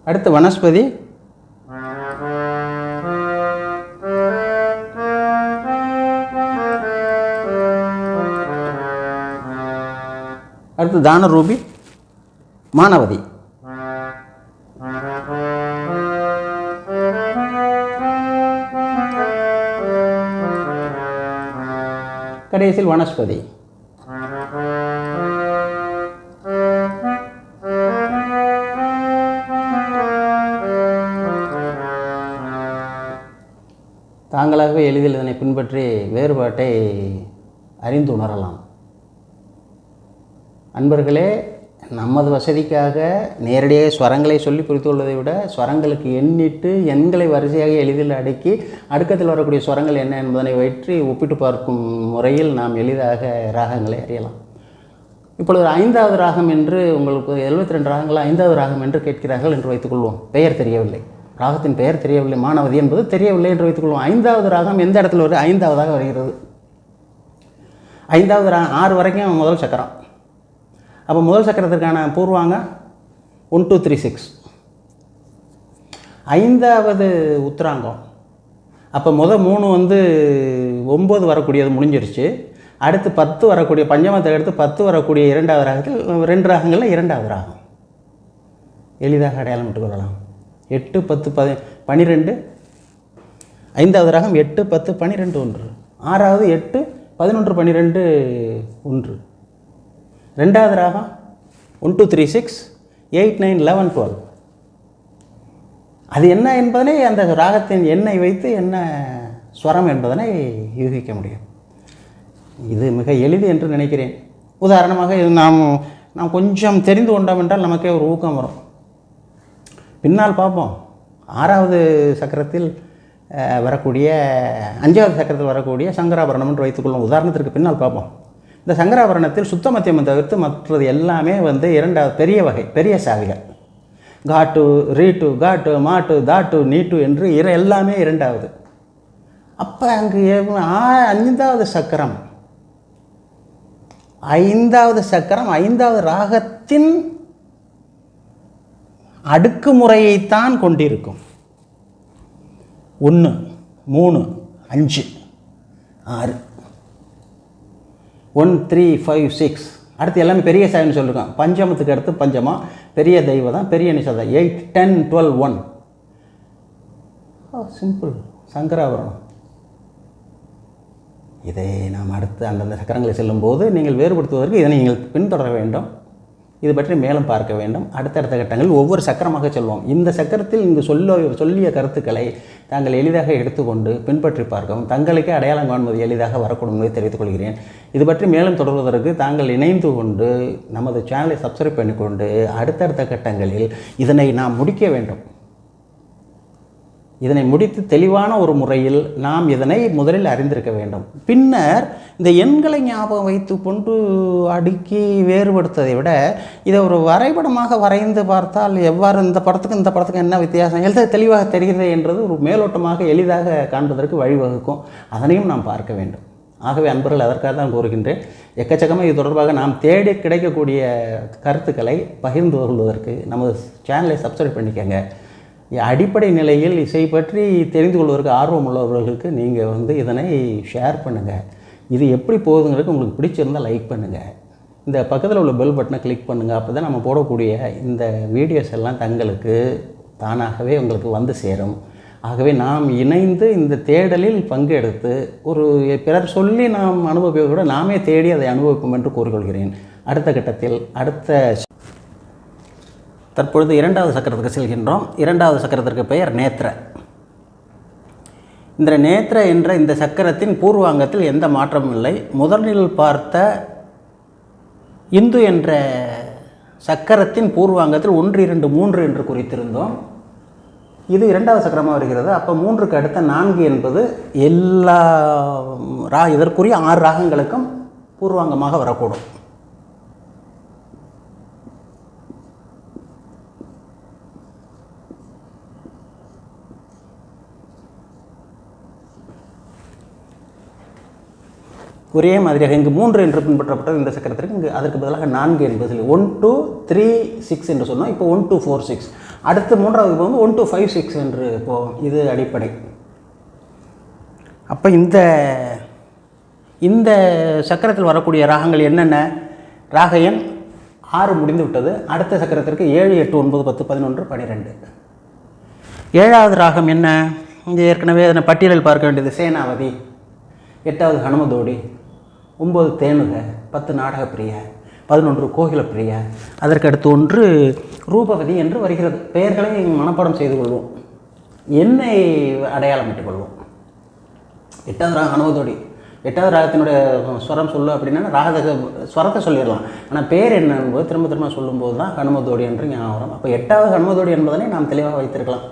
அடுத்து வனஸ்பதி. அடுத்து தானரூபி, மானவதி. கடைசியில் வனஸ்பதி. தாங்களாகவே எளிதில் இதனை பின்பற்றி வேறுபாட்டை அறிந்து உணரலாம். அன்பர்களே, நமது வசதிக்காக நேரடியாக ஸ்வரங்களை சொல்லி புரிந்து கொள்வதை விட ஸ்வரங்களுக்கு எண்ணிட்டு எண்களை வரிசையாக எளிதில் அடுக்கி அடுக்கத்தில் வரக்கூடிய ஸ்வரங்கள் என்ன என்பதனை வைத்து ஒப்பிட்டு பார்க்கும் முறையில் நாம் எளிதாக ராகங்களை அறியலாம். இப்பொழுது 5வது ராகம் என்று உங்களுக்கு 72 ராகங்கள் 5வது ராகம் என்று கேட்கிறார்கள் என்று வைத்துக்கொள்வோம். பெயர் தெரியவில்லை, ராகத்தின் பெயர் தெரியவில்லை, மானவதி என்பது தெரியவில்லை என்று வைத்துக்கொள்வோம். 5வது ராகம் எந்த இடத்துல வருது? 5வதாக வருகிறது. 5வது ராகம் 6 வரைக்கும் முதல் சக்கரம். அப்போ முதல் சக்கரத்திற்கான பூர்வாங்க 1 2 3 6. 5வது உத்தராங்கம். அப்போ 3 9 வரக்கூடியது முடிஞ்சிருச்சு. அடுத்து 10 வரக்கூடிய பஞ்சமத்தை எடுத்து 10 வரக்கூடிய 2வது ராகத்தில் 2 ராகங்களில் 2வது ராகம் எளிதாக அடையாளம் விட்டுக்கொள்ளலாம். 8 10 12. 5வது ராகம் 8 10 12 1. 6வது 8 11 12 1. 2வது ராகம் 1 2 3 6 8 9 11 12. அது என்ன என்பதனை அந்த ராகத்தின் எண்ணை வைத்து என்ன ஸ்வரம் என்பதனை யூகிக்க முடியும். இது மிக எளிது என்று நினைக்கிறேன். உதாரணமாக இது நாம் கொஞ்சம் தெரிந்து கொண்டோம் என்றால் நமக்கே ஒரு ஊக்கம் வரும். பின்னால் பார்ப்போம். 6வது சக்கரத்தில் வரக்கூடிய 5வது சக்கரத்தில் வரக்கூடிய சங்கராபரணம் என்று வைத்துக்கொள்ளும். உதாரணத்திற்கு பின்னால் பார்ப்போம். இந்த சங்கராபரணத்தில் சுத்த மத்தியமம் தவிர்த்து மற்றது எல்லாமே 2வது பெரிய வகை, பெரிய சாவிகள். காட்டு, ரீட்டு, காட்டு, மாட்டு, தாட்டு, நீட்டு என்று எல்லாமே 2வது. அப்போ அங்கு 5வது சக்கரம் 5வது ராகத்தின் அடுக்குமுறையைத்தான் கொண்டிருக்கும். 1 3 5 6 1 3 5 6. அடுத்து எல்லாமே பெரிய சாவின்னு சொல்லியிருக்கோம். பஞ்சமத்துக்கு அடுத்து பஞ்சமா, பெரிய தெய்வம், பெரிய நிஷாதம். 8 10 12 1. சிம்பிள் சங்கராபரணம். இதை நாம் அடுத்து அந்தந்த சக்கரங்களை செல்லும்போது நீங்கள் வேறுபடுத்துவதற்கு இதனை நீங்கள் பின்தொடர வேண்டும். இது பற்றி மேலும் பார்க்க வேண்டும். அடுத்தடுத்த கட்டங்களில் ஒவ்வொரு சக்கரமாக செல்வோம். இந்த சக்கரத்தில் இங்கு சொல்லிய கருத்துக்களை தாங்கள் எளிதாக எடுத்துக்கொண்டு பின்பற்றி பார்க்கவும் தங்களுக்கே அடையாளம் காண்பது எளிதாக வரக்கூடும் என்பதை தெரிவித்துக் கொள்கிறேன். இது பற்றி மேலும் தொடர்வதற்கு தாங்கள் இணைந்து கொண்டு நமது சேனலை சப்ஸ்கிரைப் பண்ணிக்கொண்டு அடுத்தடுத்த கட்டங்களில் இதனை நாம் முடிக்க வேண்டும். இதனை முடித்து தெளிவான ஒரு முறையில் நாம் இதனை முதலில் அறிந்திருக்க வேண்டும். பின்னர் இந்த எண்களை ஞாபகம் வைத்து கொண்டு அடுக்கி வேறுபடுத்ததை விட இதை ஒரு வரைபடமாக வரைந்து பார்த்தால் எவ்வாறு இந்த படத்துக்கு என்ன வித்தியாசம் எழுத தெளிவாக தெரிகிறது என்றது ஒரு மேலோட்டமாக எளிதாக காண்பதற்கு வழிவகுக்கும். அதனையும் நாம் பார்க்க வேண்டும். ஆகவே அன்பர்கள் அதற்காக தான் கூறுகின்றேன். எக்கச்சக்கமாக இது தொடர்பாக நாம் தேடி கிடைக்கக்கூடிய கருத்துக்களை பகிர்ந்து கொள்வதற்கு நமது சேனலை சப்ஸ்கிரைப் பண்ணிக்கங்க. அடிப்படை நிலையில் இசை பற்றி தெரிந்து கொள்வதற்கு ஆர்வம் உள்ளவர்களுக்கு நீங்கள் இதனை ஷேர் பண்ணுங்கள். இது எப்படி போகுதுங்கிறது உங்களுக்கு பிடிச்சிருந்தால் லைக் பண்ணுங்கள், இந்த பக்கத்தில் உள்ள பெல் பட்டனை கிளிக் பண்ணுங்கள். அப்போ தான் நம்ம போடக்கூடிய இந்த வீடியோஸ் எல்லாம் தங்களுக்கு தானாகவே உங்களுக்கு வந்து சேரும். ஆகவே நாம் இணைந்து இந்த தேடலில் பங்கெடுத்து ஒரு பிறர் சொல்லி நாம் அனுபவிப்பதை விட நாமே தேடி அதை அனுபவிப்போம் என்று கூறிக்கொள்கிறேன். அடுத்த கட்டத்தில் தற்பொழுது 2வது சக்கரத்துக்கு செல்கின்றோம். 2வது சக்கரத்திற்கு பெயர் நேத்திர. இந்த நேத்திர என்ற இந்த சக்கரத்தின் பூர்வாங்கத்தில் எந்த மாற்றமும் இல்லை. முதலில் பார்த்த இந்து என்ற சக்கரத்தின் பூர்வாங்கத்தில் 1, 2, 3 என்று குறித்திருந்தோம். இது 2வது சக்கரமாக வருகிறது. அப்போ 3க்கு அடுத்த 4 என்பது எல்லா இதற்குரிய 6 ராகங்களுக்கும் பூர்வாங்கமாக வரக்கூடும். ஒரே மாதிரியாக இங்கு 3 என்று பின்பற்றப்பட்டது இந்த சக்கரத்திற்கு. இங்கு அதற்கு பதிலாக 4 என்பது 1 2 3 6 என்று சொன்னோம். இப்போ 1 2 4 6. அடுத்து 3வது போகும்போது 1 2 5 6 என்று போகும். இது அடிப்படை. அப்போ இந்த சக்கரத்தில் வரக்கூடிய ராகங்கள் என்னென்ன? ராக எண் 6 முடிந்து விட்டது. அடுத்த சக்கரத்திற்கு 7 8 9 10 11 12. 7வது ராகம் என்ன? இங்கே ஏற்கனவே அதனை பட்டியலில் பார்க்க வேண்டியது சேனாவதி, 8வது ஹனுமதோடி, 9 தேனுக, 10 நாடகப்பிரிய, 11 கோகிலப்பிரிய, அதற்கடுத்து 1 ரூபவதி என்று வருகிறது. பெயர்களை மனப்பாடம் செய்து கொள்வோம், என்னை அடையாளம் இட்டுக் கொள்வோம். 8வது ராகம் ஹனுமதோடி. 8வது ராகத்தினுடைய ஸ்வரம் சொல்லு அப்படின்னா ராகத ஸ்வரத்தை சொல்லிடலாம். ஆனால் பேர் என்ன என்பது திரும்ப திரும்ப சொல்லும்போது தான் ஹனுமதோடி என்று ஞாபகம் வரும். அப்போ 8வது ஹனுமதோடி என்பதனை நாம் தெளிவாக வைத்திருக்கலாம்.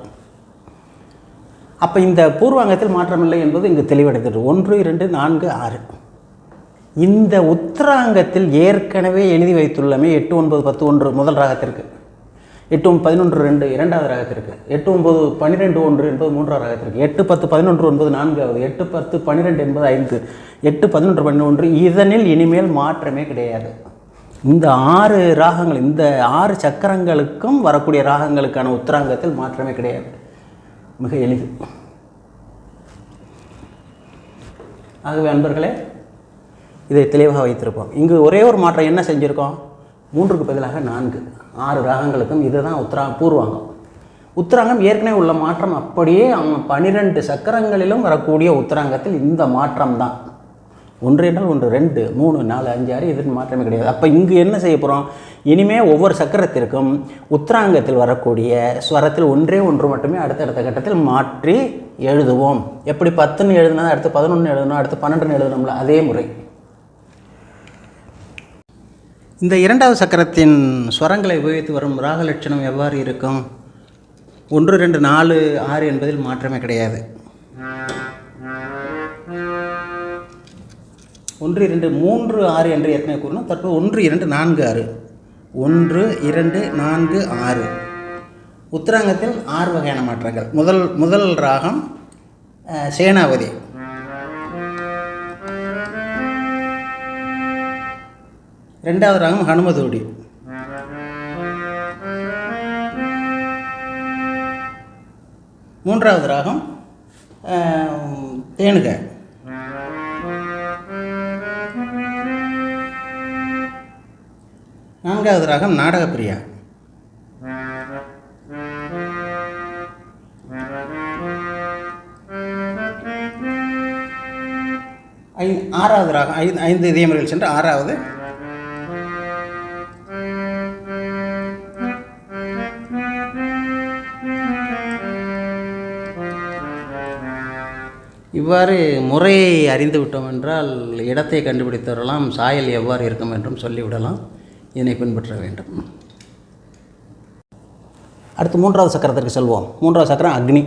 அப்போ இந்த பூர்வாங்கத்தில் மாற்றமில்லை என்பது இங்கு தெளிவடைந்தது. 1 2 4 6. இந்த உத்தராங்கத்தில் ஏற்கனவே எழுதி வைத்துள்ளமே 8 9 10 1 முதல் ராகத்திற்கு, 8 11 2 2வது ராகத்திற்கு, 8 9 12 1 என்பது 3வது ராகத்திற்கு, 8 10 11 9 4வது, 8 10 12 என்பது 5, 8 11 11. இதனில் இனிமேல் மாற்றமே கிடையாது. இந்த 6 ராகங்கள், இந்த 6 சக்கரங்களுக்கும் வரக்கூடிய ராகங்களுக்கான உத்தராங்கத்தில் மாற்றமே கிடையாது. மிக எளிது. ஆகவே அன்பர்களே, இதை தெளிவாக வைத்திருப்போம். இங்கு ஒரே ஒரு மாற்றம் என்ன செஞ்சுருக்கோம்? 3க்கு பதிலாக 4, 6 ராகங்களுக்கும் இதுதான் பூர்வாங்கம். உத்தராங்கம் ஏற்கனவே உள்ள மாற்றம் அப்படியே 12 சக்கரங்களிலும் வரக்கூடிய உத்தராங்கத்தில் இந்த மாற்றம் தான். 1 என்றால் 1, 2 3 4 5 6 இதற்கு மாற்றமே கிடையாது. அப்போ இங்கு என்ன செய்ய போகிறோம்? இனிமேல் ஒவ்வொரு சக்கரத்திற்கும் உத்தராங்கத்தில் வரக்கூடிய ஸ்வரத்தில் 1 மட்டுமே அடுத்தடுத்த கட்டத்தில் மாற்றி எழுதுவோம். எப்படி 10ன்னு எழுதுனா அடுத்து 11 எழுதணும், அடுத்து 12 எழுதணும்ல, அதே முறை. இந்த 2வது சக்கரத்தின் ஸ்வரங்களை உபயோகித்து வரும் ராகலட்சணம் எவ்வாறு இருக்கும்? 1 2 4 6 என்பதில் மாற்றமே கிடையாது. 1 2 3 6 என்று ஏற்கனவே கூறணும். தற்போது 1 2 4 6, 1 2 4 6. உத்தராங்கத்தில் 6 வகையான மாற்றங்கள். முதல் ராகம் சேனாவதி. ரெண்டாவது ராகம் ஹனுமதோடி. மூன்றாவது ராகம் தேனுக. நான்காவது ராகம் நாடகப்பிரியா. ஆறாவது ராகம் 5 இதயமுறைகள் சென்று ஆறாவது இவ்வாறு முறையை அறிந்து விட்டோம் என்றால் இடத்தை கண்டுபிடித்து வரலாம், சாயல் எவ்வாறு இருக்கும் என்றும் சொல்லிவிடலாம். இதனை பின்பற்ற வேண்டும். அடுத்து 3வது சக்கரத்திற்கு செல்வோம். 3வது சக்கரம் அக்னி.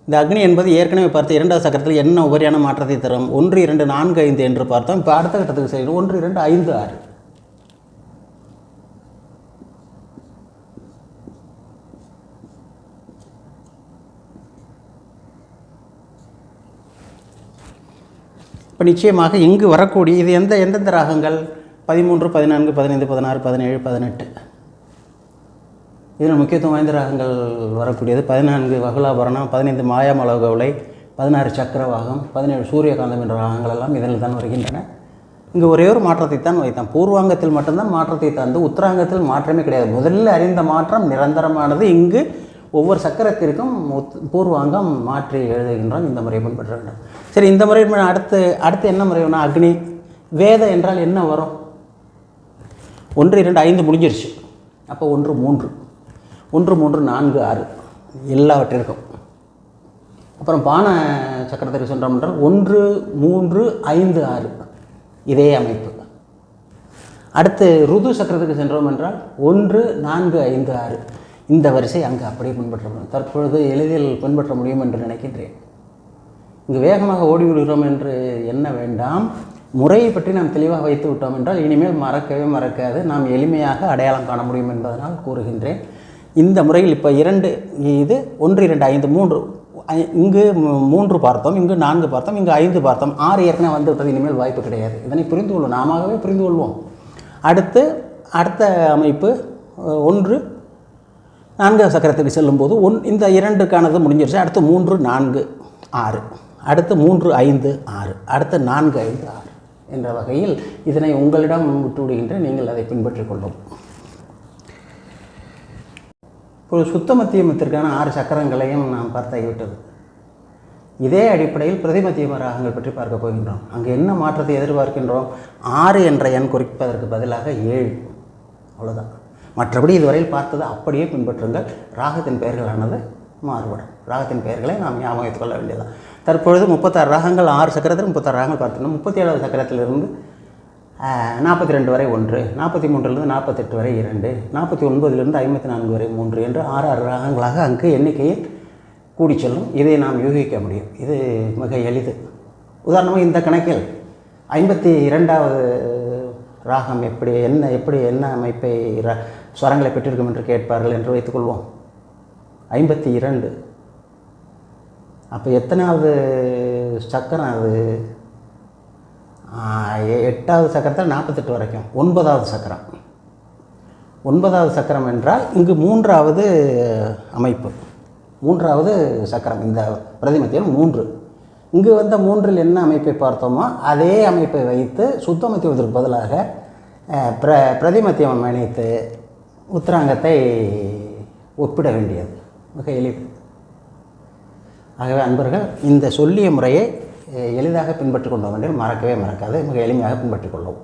இந்த அக்னி என்பது ஏற்கனவே பார்த்து 2வது சக்கரத்தில் என்ன உபரியான மாற்றத்தை தரும்? 1 2 4 5 என்று பார்த்தோம். இப்போ அடுத்த கட்டத்துக்கு செய்யணும். 1 2 5 6. இப்போ நிச்சயமாக இங்கு வரக்கூடிய இது எந்தெந்த ராகங்கள்? 13 14 15 16 17 18. இதில் முக்கியத்துவம் வாய்ந்த ராகங்கள் வரக்கூடியது 14 வகுலாபரணம், 15 மாயாமலகவுளை, 16 சக்கரவாகம், 17 சூரியகாந்தம் என்ற ராகங்கள் எல்லாம் இதனில் தான் வருகின்றன. இங்கு ஒரே ஒரு மாற்றத்தை தான் வைத்தான். பூர்வாங்கத்தில் மட்டும்தான் மாற்றத்தை தந்து உத்தராங்கத்தில் மாற்றமே கிடையாது. முதலில் அறிந்த மாற்றம் நிரந்தரமானது. இங்கு ஒவ்வொரு சக்கரத்திற்கும் பூர்வாங்கம் மாற்றி எழுதுகின்றான். இந்த முறையை பின்பற்ற வேண்டும். சரி, இந்த முறை அடுத்து என்ன முறை வேணும்? அக்னி வேத என்றால் என்ன வரும்? 1 2 5 முடிஞ்சிருச்சு. அப்போ 1 3 1 3 4 6 எல்லாவற்றிற்கும். அப்புறம் பான சக்கரத்திற்கு சென்றோம் என்றால் 1 3 5 6 இதே அமைப்பு. அடுத்து ருது சக்கரத்துக்கு சென்றோம் என்றால் 1 4 5 6 இந்த வரிசை அங்கு அப்படியே பின்பற்ற முடியும். தற்பொழுது எளிதில் பின்பற்ற முடியும் என்று நினைக்கின்றேன். இங்கு வேகமாக ஓடி விடுகிறோம் என்று எண்ண வேண்டாம். முறையை பற்றி நாம் தெளிவாக வைத்து விட்டோம் என்றால் இனிமேல் மறக்காது நாம் எளிமையாக அடையாளம் காண முடியும் என்பதனால் கூறுகின்றேன். இந்த முறையில் இப்போ 2 இது 1 2 5 3 இங்கு 3 பார்த்தோம், இங்கு 4 பார்த்தோம், இங்கு 5 பார்த்தோம், 6 ஏற்கனவே வந்து விட்டது. இனிமேல் வாய்ப்பு கிடையாது. இதனை புரிந்து கொள்வோம், நாமவே புரிந்து கொள்வோம். அடுத்த அமைப்பு 1 4 சக்கரத்துக்கு செல்லும்போது இந்த 2க்கானது முடிஞ்சிருச்சு. அடுத்து 3 4 6 அடுத்து 3 5 6 அடுத்து 4 5 6 என்ற வகையில் இதனை உங்களிடம் விட்டு விடுகின்றேன். நீங்கள் அதை பின்பற்றிக் கொள்ளும். இப்போது சுத்த மத்தியமத்திற்கான 6 சக்கரங்களையும் நாம் பார்த்தாகிவிட்டது. இதே அடிப்படையில் பிரதிமத்தியம ராகங்கள் பற்றி பார்க்க போகின்றோம். அங்கே என்ன மாற்றத்தை எதிர்பார்க்கின்றோம்? 6 என்ற எண் குறிப்பதற்கு பதிலாக 7, அவ்வளோதான். மற்றபடி இதுவரையில் பார்த்தது அப்படியே பின்பற்றுங்கள். ராகத்தின் பெயர்களானது மாறுபடும். ராகத்தின் பெயர்களை நாம் ஞாபகம் வைத்துக் கொள்ள வேண்டியதான். தற்பொழுது 36 ராகங்கள், 6 சக்கரத்தில் 36 ராகங்கள் பார்த்துட்டோம். 37வது சக்கரத்திலிருந்து 42 வரை 1, 43லிருந்து 48 வரை 2, 49லிருந்து 54 வரை 3 என்று 6 ராகங்களாக அங்கு எண்ணிக்கையில் கூடி செல்லும். இதை நாம் யூகிக்க முடியும். இது மிக எளிது. உதாரணமாக இந்த கணக்கில் 52வது ராகம் எப்படி என்ன அமைப்பை ஸ்வரங்களை பெற்றிருக்கும் என்று கேட்பார்கள் என்று வைத்துக்கொள்வோம். 52 அப்போ எத்தனாவது சக்கரம் அது? 8வது சக்கரத்தில் 48 வரைக்கும் 9வது சக்கரம். 9வது சக்கரம் என்றால் இங்கு 3வது அமைப்பு, 3வது சக்கரம். இந்த பிரதிமத்தியம் 3. இங்கு வந்த 3ல் என்ன அமைப்பை பார்த்தோமோ அதே அமைப்பை வைத்து சுத்த மத்தியமத்திற்கு பதிலாக பிரதிமத்தியம் இணைத்து உத்தராங்கத்தை ஒப்பிட வேண்டியது மிக எளிது. ஆகவே அன்பர்கள் இந்த சொல்லிய முறையை எளிதாக பின்பற்றி கொண்டோம் என்று மறக்காது மிக எளிமையாக பின்பற்றிக் கொள்ளும்.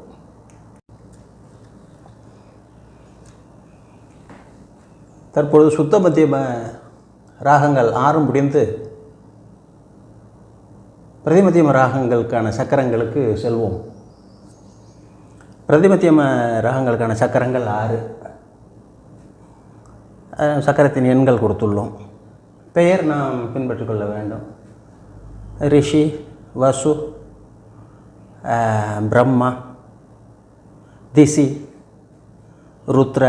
தற்பொழுது சுத்த மத்தியம ராகங்கள் 6 முடிந்து பிரதிமத்தியம ராகங்களுக்கான சக்கரங்களுக்கு செல்வோம். பிரதிமத்தியம ராகங்களுக்கான சக்கரங்கள் 6. சக்கரத்தின் எண்கள் கொடுத்துள்ளோம். பெயர் நாம் பின்பற்றி கொள்ள வேண்டும். ரிஷி, வசு, பிரம்மா, திசி, ருத்ர,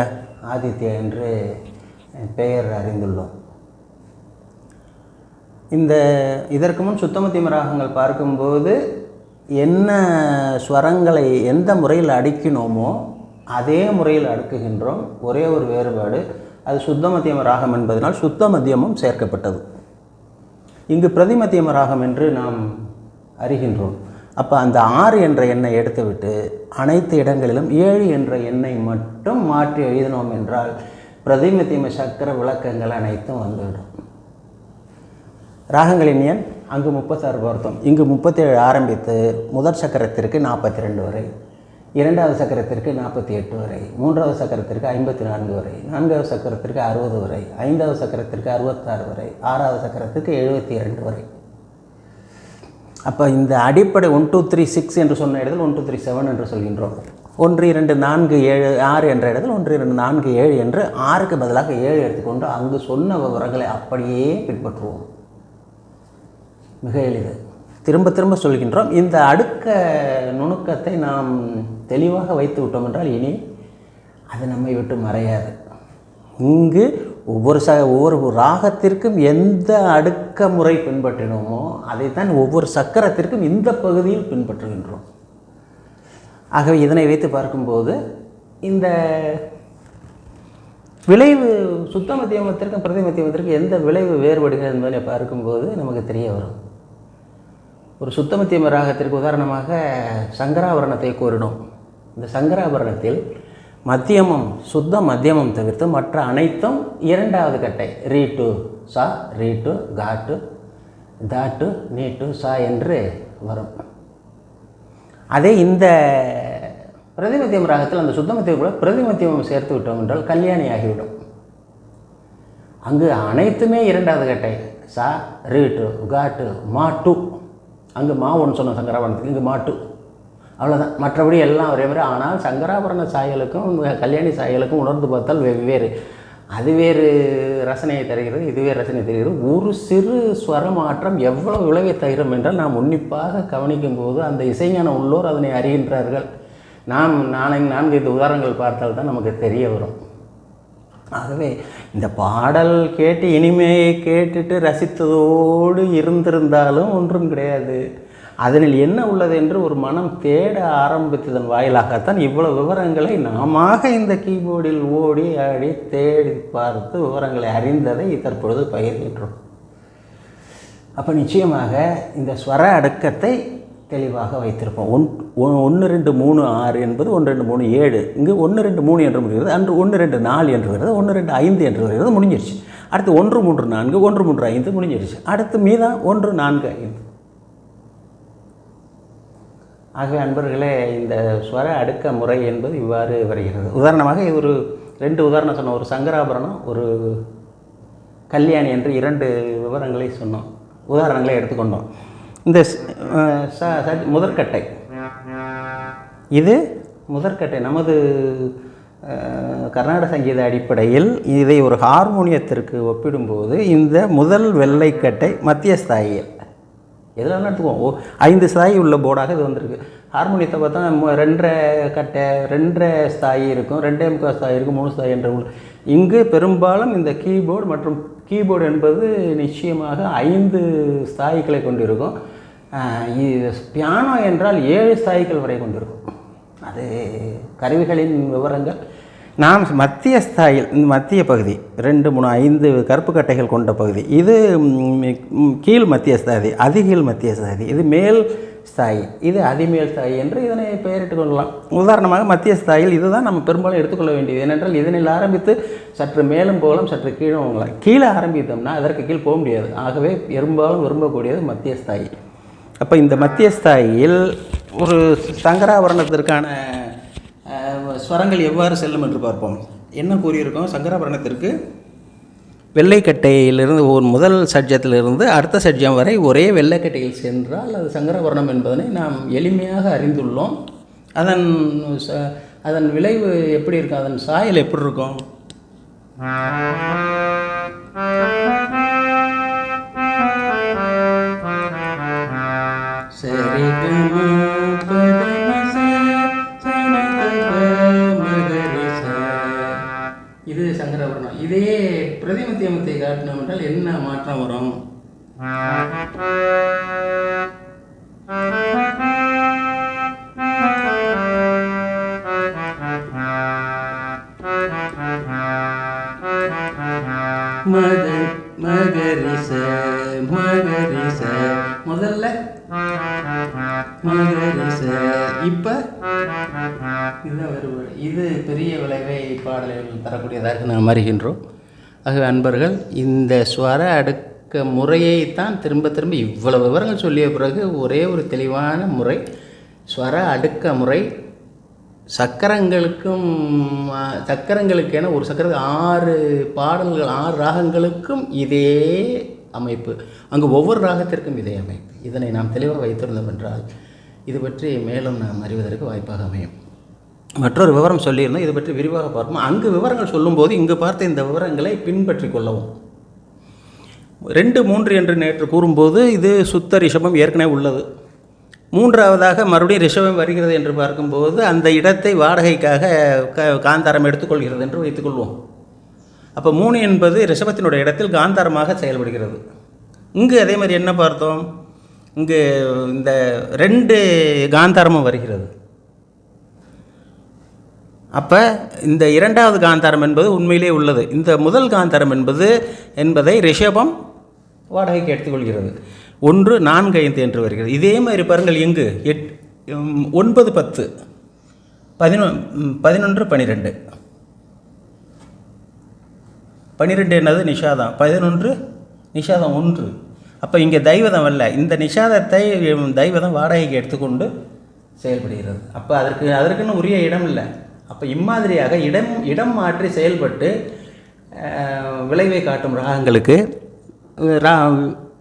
ஆதித்யா என்று பெயர் அறிந்துள்ளோம். இதற்கு முன் சுத்தமத்தியம ராகங்கள் பார்க்கும்போது என்ன ஸ்வரங்களை எந்த முறையில் அடிக்கணுமோ அதே முறையில் அடுக்குகின்றோம். ஒரே ஒரு வேறுபாடு, அது சுத்த மத்தியம ராகம் என்பதனால் சுத்த மத்தியமும் சேர்க்கப்பட்டது. இங்கு பிரதிமத்தியம ராகம் என்று நாம் அறிகின்றோம். அப்போ அந்த 6 என்ற எண்ணை எடுத்துவிட்டு அனைத்து இடங்களிலும் 7 என்ற எண்ணை மட்டும் மாற்றி எழுதினோம் என்றால் பிரதிமத்தியம சக்கர விளக்கங்கள் அனைத்தும் வந்துவிடும். ராகங்களின் எண் அங்கு 36 பார்த்தோம். இங்கு 37 ஆரம்பித்து முதற் சக்கரத்திற்கு 42 வரை, 2வது சக்கரத்திற்கு 48 வரை, 3வது சக்கரத்திற்கு 54 வரை, 4வது சக்கரத்திற்கு 60 வரை, 5வது சக்கரத்திற்கு 66 வரை, 6வது சக்கரத்திற்கு 72 வரை. அப்போ இந்த அடிப்படை 1 2 3 6 என்று சொன்ன இடத்தில் 1 2 3 7 என்று சொல்கின்றோம். 1 2 4 7 6 என்ற இடத்தில் 1 2 4 7 என்று 6க்கு பதிலாக 7 எடுத்துக்கொண்டு அங்கு சொன்ன விவரங்களை அப்படியே பின்பற்றுவோம். மிக எளிது. திரும்ப சொல்கின்றோம். இந்த அடுக்க நுணுக்கத்தை நாம் தெளிவாக வைத்து விட்டோம் என்றால் இனி அது நம்மை விட்டு மறையாது. இங்கு ஒவ்வொரு ராகத்திற்கும் எந்த அடுக்க முறை பின்பற்றினோமோ அதைத்தான் ஒவ்வொரு சக்கரத்திற்கும் இந்த பகுதியில் பின்பற்றுகின்றோம். ஆகவே இதனை வைத்து பார்க்கும்போது இந்த விளைவு சுத்த மத்தியமத்திற்கும் பிரதி மத்தியமத்திற்கும் எந்த விளைவு வேறுபடுகிறது என்பதை பார்க்கும்போது நமக்கு தெரிய வரும். ஒரு சுத்தமத்தியம ராகத்திற்கு உதாரணமாக சங்கராபரணத்தை கூறினோம். இந்த சங்கராபரணத்தில் மத்தியமம் சுத்த மத்தியமம் தவிர்த்து மற்ற அனைத்தும் இரண்டாவது கட்டை ரீட்டு சா, ரீட்டு காட்டு, தாட்டு, நீட்டு சா என்று வரும். அதே இந்த பிரதிமத்தியம் ராகத்தில் அந்த சுத்தமத்தியம் கூட பிரதிமத்தியமம் சேர்த்து விட்டோம் என்றால் கல்யாணி ஆகிவிடும். அங்கு அனைத்துமே இரண்டாவது கட்டை சா, ரீட்டு, காட்டு, மாட்டு. அங்கு மா ஒன்று சொன்னோம் சங்கராபரணத்துக்கு, இங்கு மாட்டு, அவ்வளோதான். மற்றபடி எல்லாம் ஒரே மாதிரி. ஆனால் சங்கராபரண சாயலுக்கும் கல்யாணி சாயலுக்கும் உணர்ந்து பார்த்தால் வெவ்வேறு. அது வேறு ரசனையை தருகிறது, இதுவே ரசனை தருகிறது. ஒரு சிறு ஸ்வர மாற்றம் எவ்வளவு விளைவை தரும் என்றால் நாம் உன்னிப்பாக கவனிக்கும் போது அந்த இசைஞான உள்ளோர் அதனை அறிகின்றார்கள். நாம் 4-5 உதாரணங்கள் பார்த்தால் தான் நமக்கு தெரிய வரும். ஆகவே இந்த பாடல் கேட்டு இனிமையை கேட்டுட்டு ரசித்ததோடு இருந்திருந்தாலும் ஒன்றும் கிடையாது. அதனில் என்ன உள்ளது என்று ஒரு மனம் தேட ஆரம்பித்ததன் வாயிலாகத்தான் இவ்வளவு விவரங்களை நாம இந்த கீபோர்டில் ஓடி ஆடி தேடி பார்த்து விவரங்களை அறிந்ததை தற்பொழுது பகிர்கின்றோம். அப்போ நிச்சயமாக இந்த ஸ்வர அடுக்கத்தை தெளிவாக வைத்திருப்போம். 1 2 3 6 என்பது 1 2 3 7, இங்கு 1 2 3 என்று முடிகிறது, அன்று 1 2 4 என்று வருகிறது, 1 2 5 என்று வருகிறது, முடிஞ்சிருச்சு. அடுத்து 1 3 4, 1 3 5 முடிஞ்சிருச்சு. அடுத்து மீதம் 1 4 5. ஆகவே அன்பர்களே, இந்த ஸ்வர அடுக்க முறை என்பது இவ்வாறு வருகிறது. உதாரணமாக இது ஒரு 2 உதாரணம் சொன்னோம். ஒரு சங்கராபரணம், ஒரு கல்யாணி என்று 2 விவரங்களை சொன்னோம், உதாரணங்களை எடுத்துக்கொண்டோம். இந்த முதற்கட்டை, இது முதற்கட்டை நமது கர்நாடக சங்கீத அடிப்படையில் இதை ஒரு ஹார்மோனியத்திற்கு ஒப்பிடும்போது இந்த முதல் வெள்ளைக்கட்டை மத்திய ஸ்தாயியில் எதெல்லாம் எடுத்துக்குவோம் 5 ஸ்தாயி உள்ள போர்டாக இது வந்திருக்கு. ஹார்மோனியத்தை பார்த்தா 2.5 கட்டை 2.5 ஸ்தாயி இருக்கும், 2.25 ஸ்தாயி இருக்கும், 3 ஸ்தாயி என்ற இங்கு பெரும்பாலும் இந்த கீபோர்டு மற்றும் கீபோர்டு என்பது நிச்சயமாக 5 ஸ்தாயிகளை கொண்டிருக்கும். பியானோ என்றால் 7 ஸ்தாயிகள் வரை கொண்டிருக்கும். அது கருவிகளின் விவரங்கள். நாம் மத்திய ஸ்தாயில், இந்த மத்திய பகுதி 2 3 5 கருப்பு கட்டைகள் கொண்ட பகுதி, இது கீழ் மத்திய ஸ்தாயி, அதிகீழ் மத்திய ஸ்தாயி, இது மேல் ஸ்தாயி, இது அதிமேல் ஸ்தாயி என்று இதனை பெயரிட்டு கொள்ளலாம். உதாரணமாக மத்திய ஸ்தாயில் இதுதான் நம்ம பெரும்பாலும் எடுத்துக்கொள்ள வேண்டியது. ஏனென்றால் இதனில் ஆரம்பித்து சற்று மேலும் போகலாம், சற்று கீழும் போகலாம். கீழே ஆரம்பித்தோம்னா அதற்கு கீழ் போக முடியாது. ஆகவே பெரும்பாலும் விரும்பக்கூடியது மத்திய ஸ்தாயி. அப்போ இந்த மத்திய ஸ்தாயில் ஒரு சங்கராபரணத்திற்கான ஸ்வரங்கள் எவ்வாறு செல்லும் என்று பார்ப்போம். என்ன கூறியிருக்கோம்? சங்கராபரணத்திற்கு வெள்ளைக்கட்டையிலிருந்து ஒரு முதல் சட்ஜத்திலிருந்து அடுத்த சட்ஜம் வரை ஒரே வெள்ளைக்கட்டையில் சென்றால் அது சங்கராபரணம் என்பதனை நாம் எளிமையாக அறிந்துள்ளோம். அதன் விளைவு எப்படி இருக்கும், அதன் சாயல் எப்படி இருக்கும்? சரி இது சங்கராபரணம். இதே பிரதிமத்தியமத்தை காட்டினோம் என்றால் என்ன மாற்றம் வரும்? மகரிச மகரிச முதல்ல மகரிச, இப்ப இதுதான் வேறுபாடு. இது பெரிய விளைவை பாடல்கள் தரக்கூடியதாக நாம் அறிகின்றோம். ஆகவே அன்பர்கள், இந்த ஸ்வர அடுக்க முறையைத்தான் திரும்ப திரும்ப இவ்வளவு விவரங்கள் சொல்லிய பிறகு ஒரே ஒரு தெளிவான முறை, ஸ்வர அடுக்க முறை. சக்கரங்களுக்கென ஒரு சக்கரத்துக்கு 6 பாடல்கள், 6 ராகங்களுக்கும் இதே அமைப்பு, அங்கு ஒவ்வொரு ராகத்திற்கும் இதே அமைப்பு. இதனை நாம் தெளிவாக வைத்திருந்தோம் என்றால் இது பற்றி மேலும் நாம் அறிவதற்கு வாய்ப்பாக அமையும். மற்றொரு விவரம் சொல்லியிருந்தோம், இது பற்றி விரிவாக பார்ப்போம். அங்கு விவரங்கள் சொல்லும்போது இங்கு பார்த்த இந்த விவரங்களை பின்பற்றி கொள்ளவும். 2 3 என்று நேற்று கூறும்போது இது சுத்த ரிஷபம் ஏற்கனவே உள்ளது. 3ஆவதாக மறுபடியும் ரிஷபம் வருகிறது என்று பார்க்கும்போது அந்த இடத்தை வாடகைக்காக காந்தாரம் எடுத்துக்கொள்கிறது என்று வைத்துக்கொள்வோம். அப்போ 3 என்பது ரிஷபத்தினுடைய இடத்தில் காந்தாரமாக செயல்படுகிறது. இங்கு அதே மாதிரி என்ன பார்த்தோம்? இங்கு இந்த 2 காந்தாரமும் வருகிறது. அப்போ இந்த 2வது காந்தாரம் என்பது உண்மையிலே உள்ளது. இந்த முதல் காந்தாரம் என்பதை ரிஷபம் வாடகைக்கு எடுத்துக்கொள்கிறது. 1 4 5 என்று வருகிறது. இதே மாதிரி பாருங்கள் இங்கு 9 10 11 12 12 என்னது நிஷாதம், 11 நிஷாதம் 1. அப்போ இங்கே தைவதம் அல்ல, இந்த நிஷாதத்தை தைவதம் வாடகைக்கு எடுத்துக்கொண்டு செயல்படுகிறது. அப்போ அதற்குன்னு உரிய இடம் இல்லை. அப்போ இம்மாதிரியாக இடம் மாற்றி செயல்பட்டு விளைவை காட்டும் ராகங்களுக்கு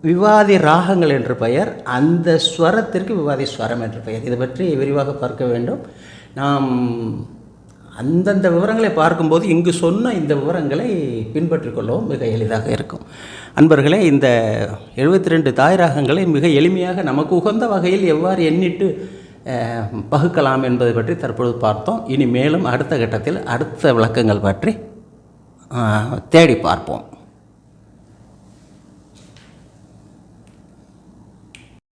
விவாதி ராகங்கள் என்று பெயர். அந்த ஸ்வரத்திற்கு விவாதி ஸ்வரம் என்று பெயர். இதை பற்றி விரிவாக பார்க்க வேண்டும். நாம் அந்தந்த விவரங்களை பார்க்கும்போது இங்கு சொன்ன இந்த விவரங்களை பின்பற்றி கொள்ளவும் மிக எளிதாக இருக்கும். அன்பர்களே, இந்த 72 தாய் ராகங்களை மிக எளிமையாக நமக்கு உகந்த வகையில் எவ்வாறு எண்ணிட்டு பகுக்கலாம் என்பதை பற்றி தற்பொழுது பார்த்தோம். இனி மேலும் அடுத்த கட்டத்தில் அடுத்த விளக்கங்கள் பற்றி தேடி பார்ப்போம்.